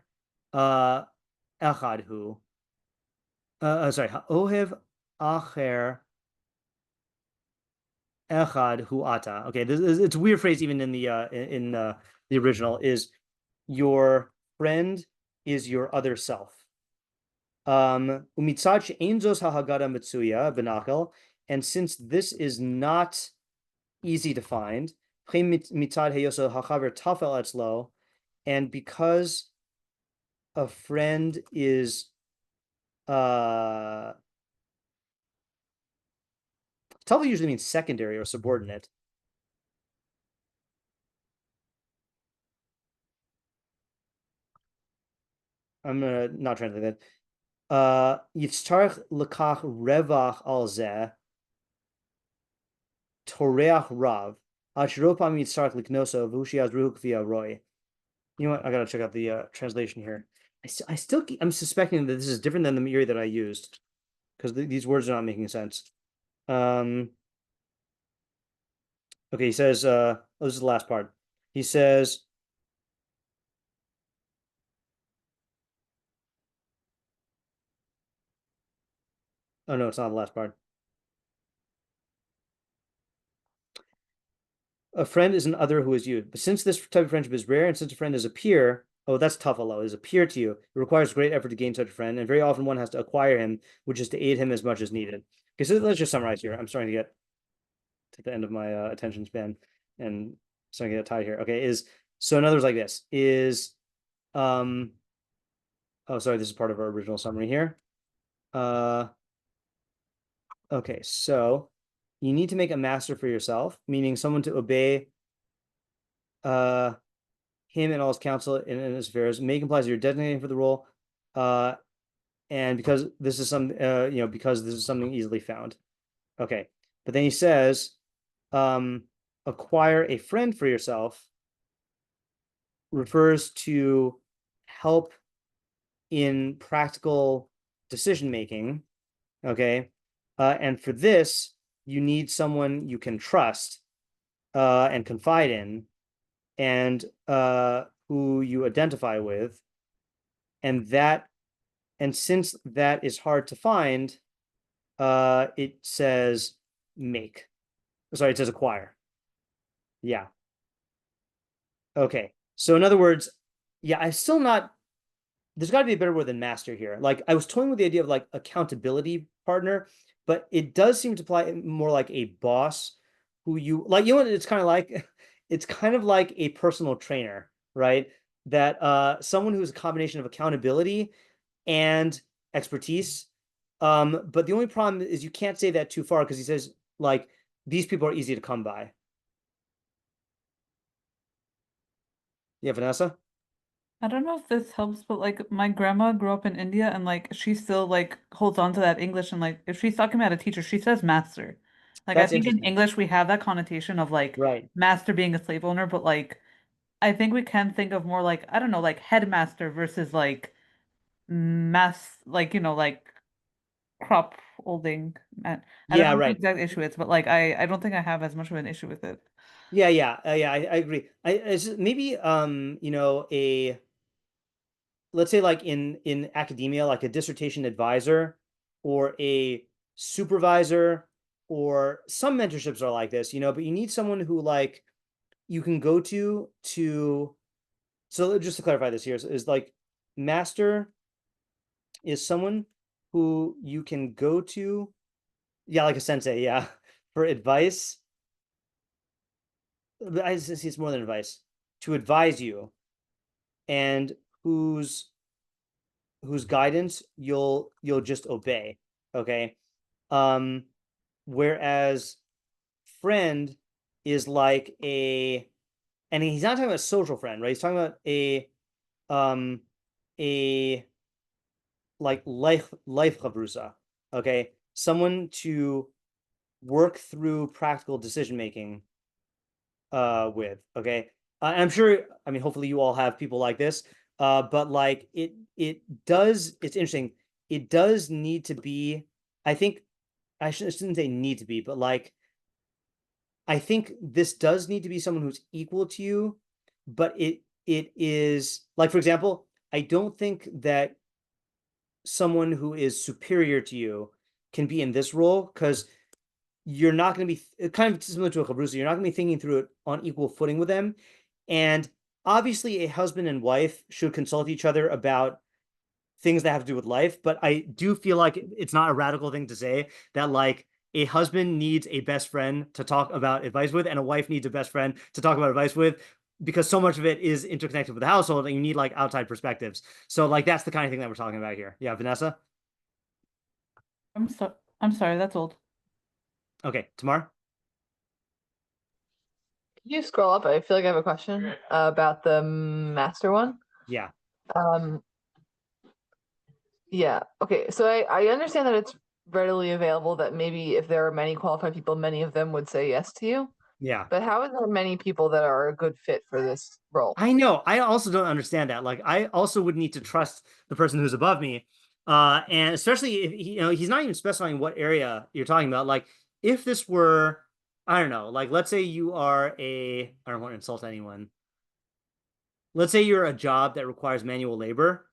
Speaker 1: echad hu. Sorry, ha'ohev acher echad hu ata. Okay, it's a weird phrase even in the original. Is your friend is your other self. Umitzad she'enzos ha'hagada mitzuya benachel, and since this is not easy to find, and because a friend is tavel usually means secondary or subordinate. I'm gonna not translate that. Yitztarch lekach revach al zeh toreach rav ashropam yitztarch liknoso v'hushiaz ruhuk via roy. You know what? I gotta check out the translation here. I'm suspecting that this is different than the Meiri that I used, because these words are not making sense. Okay, he says, this is the last part. He says, oh no, it's not the last part. A friend is an other who is you. But since this type of friendship is rare, and since a friend is a peer, oh, that's tough, Allah, is a peer to you. It requires great effort to gain such a friend, and very often one has to acquire him, which is to aid him as much as needed. Okay, so let's just summarize here. I'm starting to get to the end of my attention span and starting to get tired here. Okay, so in other words, like this is, oh, sorry, this is part of our original summary here. Okay, so you need to make a master for yourself, meaning someone to obey him and all his counsel in his affairs. Make implies you're designating for the role, and because this is because this is something easily found. Okay, but then he says, acquire a friend for yourself refers to help in practical decision making. Okay, and for this you need someone you can trust and confide in, and who you identify with, and since that is hard to find, it says make. Sorry, it says acquire. Yeah. Okay. So in other words, yeah, I'm still not. There's got to be a better word than master here. Like, I was toying with the idea of like accountability partner, but it does seem to apply more like a boss who you like. You know what? It's kind of like a personal trainer, right? That someone who's a combination of accountability and expertise. But the only problem is you can't say that too far, because he says like these people are easy to come by. Yeah, Vanessa?
Speaker 2: I don't know if this helps, but like my grandma grew up in India and like she still like holds on to that English, and like if she's talking about a teacher, she says master. Like I
Speaker 1: That's
Speaker 2: think in
Speaker 1: interesting.
Speaker 2: English we have that connotation of like
Speaker 1: Right.
Speaker 2: master being a slave owner, but like I think we can think of more like, I don't know, like headmaster versus like like like crop holding. I don't
Speaker 1: Yeah,
Speaker 2: know what the
Speaker 1: right.
Speaker 2: exact issue is, but like I don't think I have as much of an issue with it.
Speaker 1: Yeah, I agree. Maybe let's say like in academia, like a dissertation advisor or a supervisor, or some mentorships are like this, but you need someone who like you can go to. So just to clarify this here is like master is someone who you can go to, yeah, like a sensei, yeah, for advice. I see it's more than advice, to advise you, and whose guidance you'll just obey. Okay. Whereas friend is like a and he's not talking about a social friend, right? He's talking about a like life chavrusa, okay? Someone to work through practical decision making with, okay? I'm sure, I mean, hopefully you all have people like this, but like it's interesting. It does need to be, I think, I shouldn't say need to be, but like, I think this does need to be someone who's equal to you, but it is like, for example, I don't think that someone who is superior to you can be in this role, because you're not going to be kind of similar to a chavrusa. You're not going to be thinking through it on equal footing with them. And obviously a husband and wife should consult each other about things that have to do with life. But I do feel like it's not a radical thing to say that like a husband needs a best friend to talk about advice with, and a wife needs a best friend to talk about advice with, because so much of it is interconnected with the household and you need like outside perspectives. So like that's the kind of thing that we're talking about here. Yeah, Vanessa?
Speaker 2: I'm sorry, that's old.
Speaker 1: Okay, Tamar?
Speaker 6: Can you scroll up? I feel like I have a question about the master one.
Speaker 1: Yeah.
Speaker 6: Yeah. Okay. So I understand that it's readily available, that maybe if there are many qualified people, many of them would say yes to you.
Speaker 1: Yeah.
Speaker 6: But how are there many people that are a good fit for this role?
Speaker 1: I know. I also don't understand that. Like, I also would need to trust the person who's above me. And especially if he's not even specifying what area you're talking about. Like, if this were, I don't know, like let's say you are I don't want to insult anyone. Let's say you're a job that requires manual labor.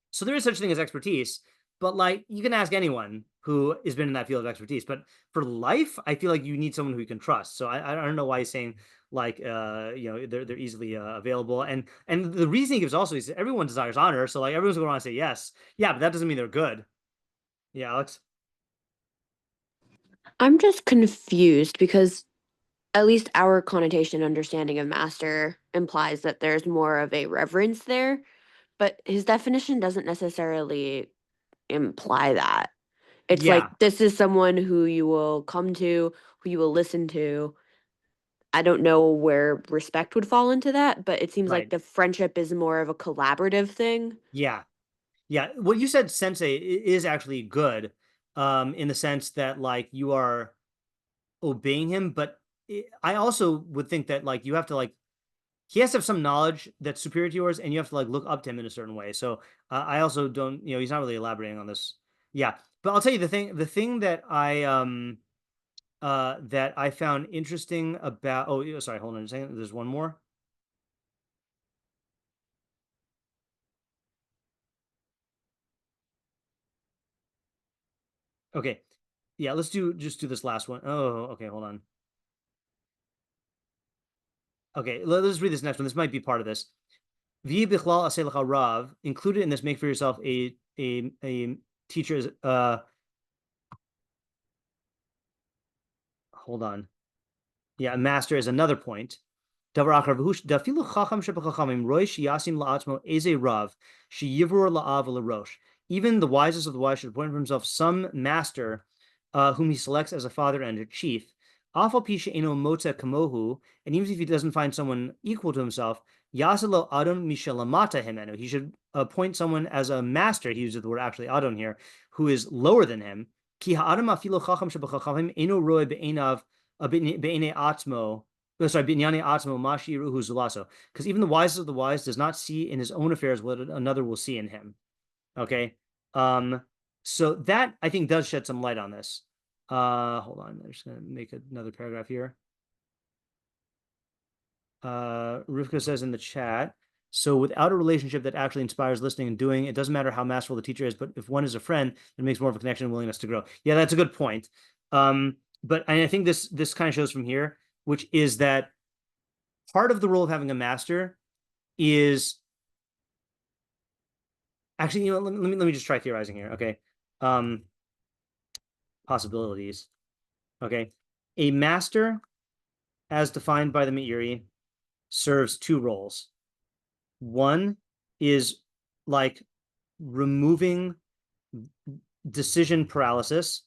Speaker 1: So there is such a thing as expertise, but like you can ask anyone who has been in that field of expertise. But for life, I feel like you need someone who you can trust. So I don't know why he's saying like they're easily available. And the reason he gives also is everyone desires honor. So like everyone's going to want to say yes. Yeah, but that doesn't mean they're good. Yeah, Alex?
Speaker 7: I'm just confused because at least our connotation understanding of master implies that there's more of a reverence there, but his definition doesn't necessarily imply that. It's
Speaker 1: Yeah.
Speaker 7: like this is someone who you will come to, who you will listen to. I don't know where respect would fall into that, but it seems like
Speaker 1: Right.
Speaker 7: the friendship is more of a collaborative thing.
Speaker 1: Yeah. Yeah. What you said, sensei, is actually good, in the sense that like you are obeying him, but I also would think that like you have to like he has to have some knowledge that's superior to yours, and you have to like look up to him in a certain way. So I also don't, he's not really elaborating on this. Yeah, but I'll tell you the thing that I found interesting about. Oh, sorry, hold on a second. There's one more. Okay, yeah, let's just do this last one. Oh, okay, hold on. Okay, let's read this next one. This might be part of this. Vi bichlal aseh lecha rav, included in this, make for yourself a teacher's hold on. Yeah, a master is another point. Even the wisest of the wise should appoint for himself some master whom he selects as a father and a chief. And even if he doesn't find someone equal to himself, he should appoint someone as a master. He uses the word actually adon here, who is lower than him. Because even the wisest of the wise does not see in his own affairs what another will see in him. Okay. So that I think does shed some light on this. Hold on, I'm just gonna make another paragraph here. Rivka says in the chat, so without a relationship that actually inspires listening and doing, it doesn't matter how masterful the teacher is, but if one is a friend, it makes more of a connection and willingness to grow. Yeah, that's a good point. But I think this kind of shows from here, which is that part of the role of having a master is actually, let me just try theorizing here. Okay. Possibilities. Okay. A master, as defined by the Meiri, serves two roles. One is like removing decision paralysis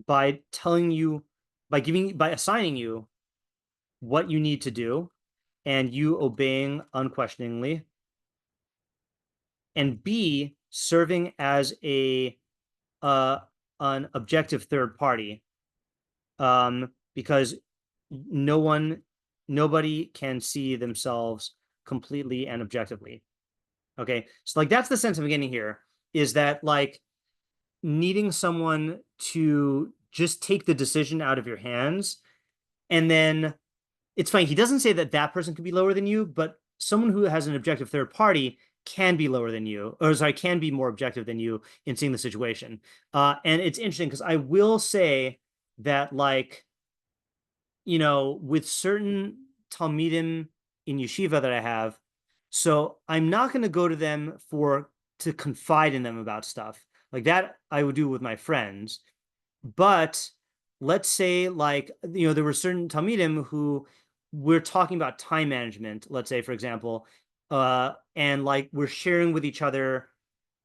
Speaker 1: by assigning you what you need to do and you obeying unquestioningly, and B, serving as an objective third party, because nobody can see themselves completely and objectively. Okay, so like that's the sense I'm getting here, is that like needing someone to just take the decision out of your hands, and then it's funny, he doesn't say that that person could be lower than you, but someone who has an objective third party can be lower than you, or sorry, can be more objective than you in seeing the situation. And it's interesting because I will say that, like, you know, with certain Talmidim in yeshiva that I have, so I'm not going to go to them to confide in them about stuff like that. I would do with my friends, but let's say, like, you know, there were certain Talmidim who we're talking about time management, let's say, for example, and like we're sharing with each other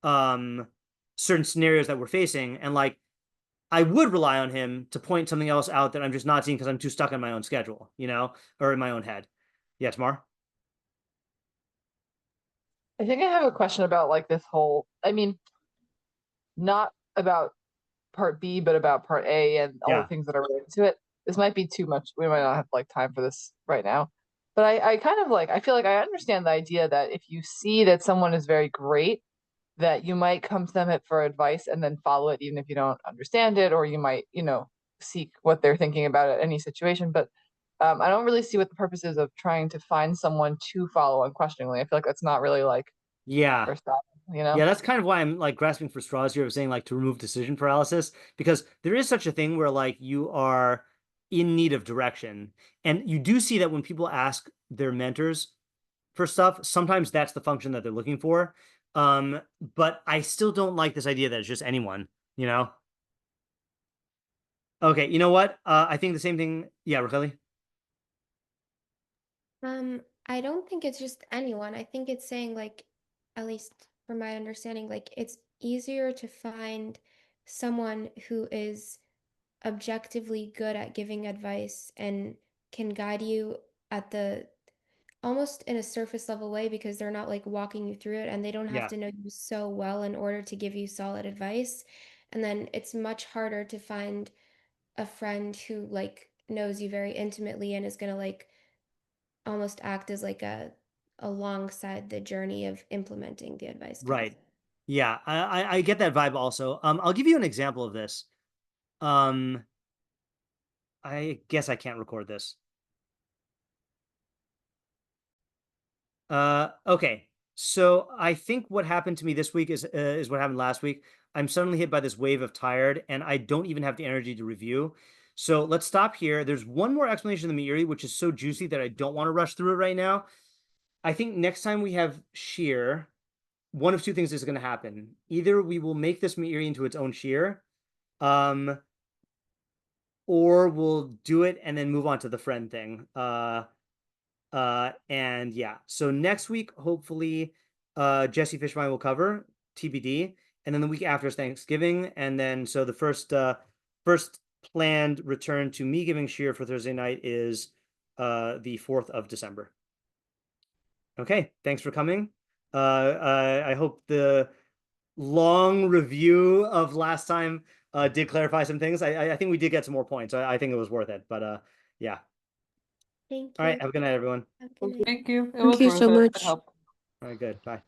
Speaker 1: certain scenarios that we're facing, and like I would rely on him to point something else out that I'm just not seeing because I'm too stuck on my own schedule, you know, or in my own head. Yeah, Tamar?
Speaker 6: I think I have a question about like this whole, I mean, not about part B, but about part A and all
Speaker 1: Yeah.
Speaker 6: the things that are related to it. This might be too much. We might not have like time for this right now. But I kind of like, I feel like I understand the idea that if you see that someone is very great, that you might come to them for advice and then follow it even if you don't understand it, or you might, you know, seek what they're thinking about at any situation. But I don't really see what the purpose is of trying to find someone to follow unquestioningly. I feel like that's not really like
Speaker 1: Yeah.
Speaker 6: first step, you know?
Speaker 1: Yeah, that's kind of why I'm like grasping for straws here of saying like to remove decision paralysis, because there is such a thing where like you are in need of direction. And you do see that when people ask their mentors for stuff, sometimes that's the function that they're looking for. But I still don't like this idea that it's just anyone, you know? Okay, you know what? I think the same thing. Yeah, Raquel.
Speaker 4: I don't think it's just anyone. I think it's saying, like, at least from my understanding, like it's easier to find someone who is objectively good at giving advice and can guide you at the almost in a surface level way, because they're not like walking you through it and they don't have
Speaker 1: Yeah.
Speaker 4: to know you so well in order to give you solid advice. And then it's much harder to find a friend who like knows you very intimately and is going to like almost act as like a alongside the journey of implementing the advice kind of
Speaker 1: Right.
Speaker 4: thing.
Speaker 1: Yeah, I get that vibe also. I'll give you an example of this. I guess I can't record this. Okay. So I think what happened to me this week is what happened last week. I'm suddenly hit by this wave of tired, and I don't even have the energy to review. So let's stop here. There's one more explanation of the Meiri, which is so juicy that I don't want to rush through it right now. I think next time we have shiur, one of two things is going to happen. Either we will make this Meiri into its own shiur, or we'll do it and then move on to the friend thing. And yeah, so next week, hopefully, Jesse Fishbein will cover TBD, and then the week after is Thanksgiving, and then so the first planned return to me giving shiur for Thursday night is the 4th of December. Okay, thanks for coming. I hope the long review of last time did clarify some things. I think we did get some more points. I think it was worth it, but yeah.
Speaker 4: Thank
Speaker 1: All right,
Speaker 4: you.
Speaker 1: have a good night, everyone.
Speaker 4: Have a good night.
Speaker 6: Thank you. It
Speaker 7: Thank
Speaker 6: was
Speaker 7: you
Speaker 6: worth
Speaker 7: so
Speaker 6: it. It
Speaker 7: much.
Speaker 6: helped.
Speaker 1: All right, good. Bye.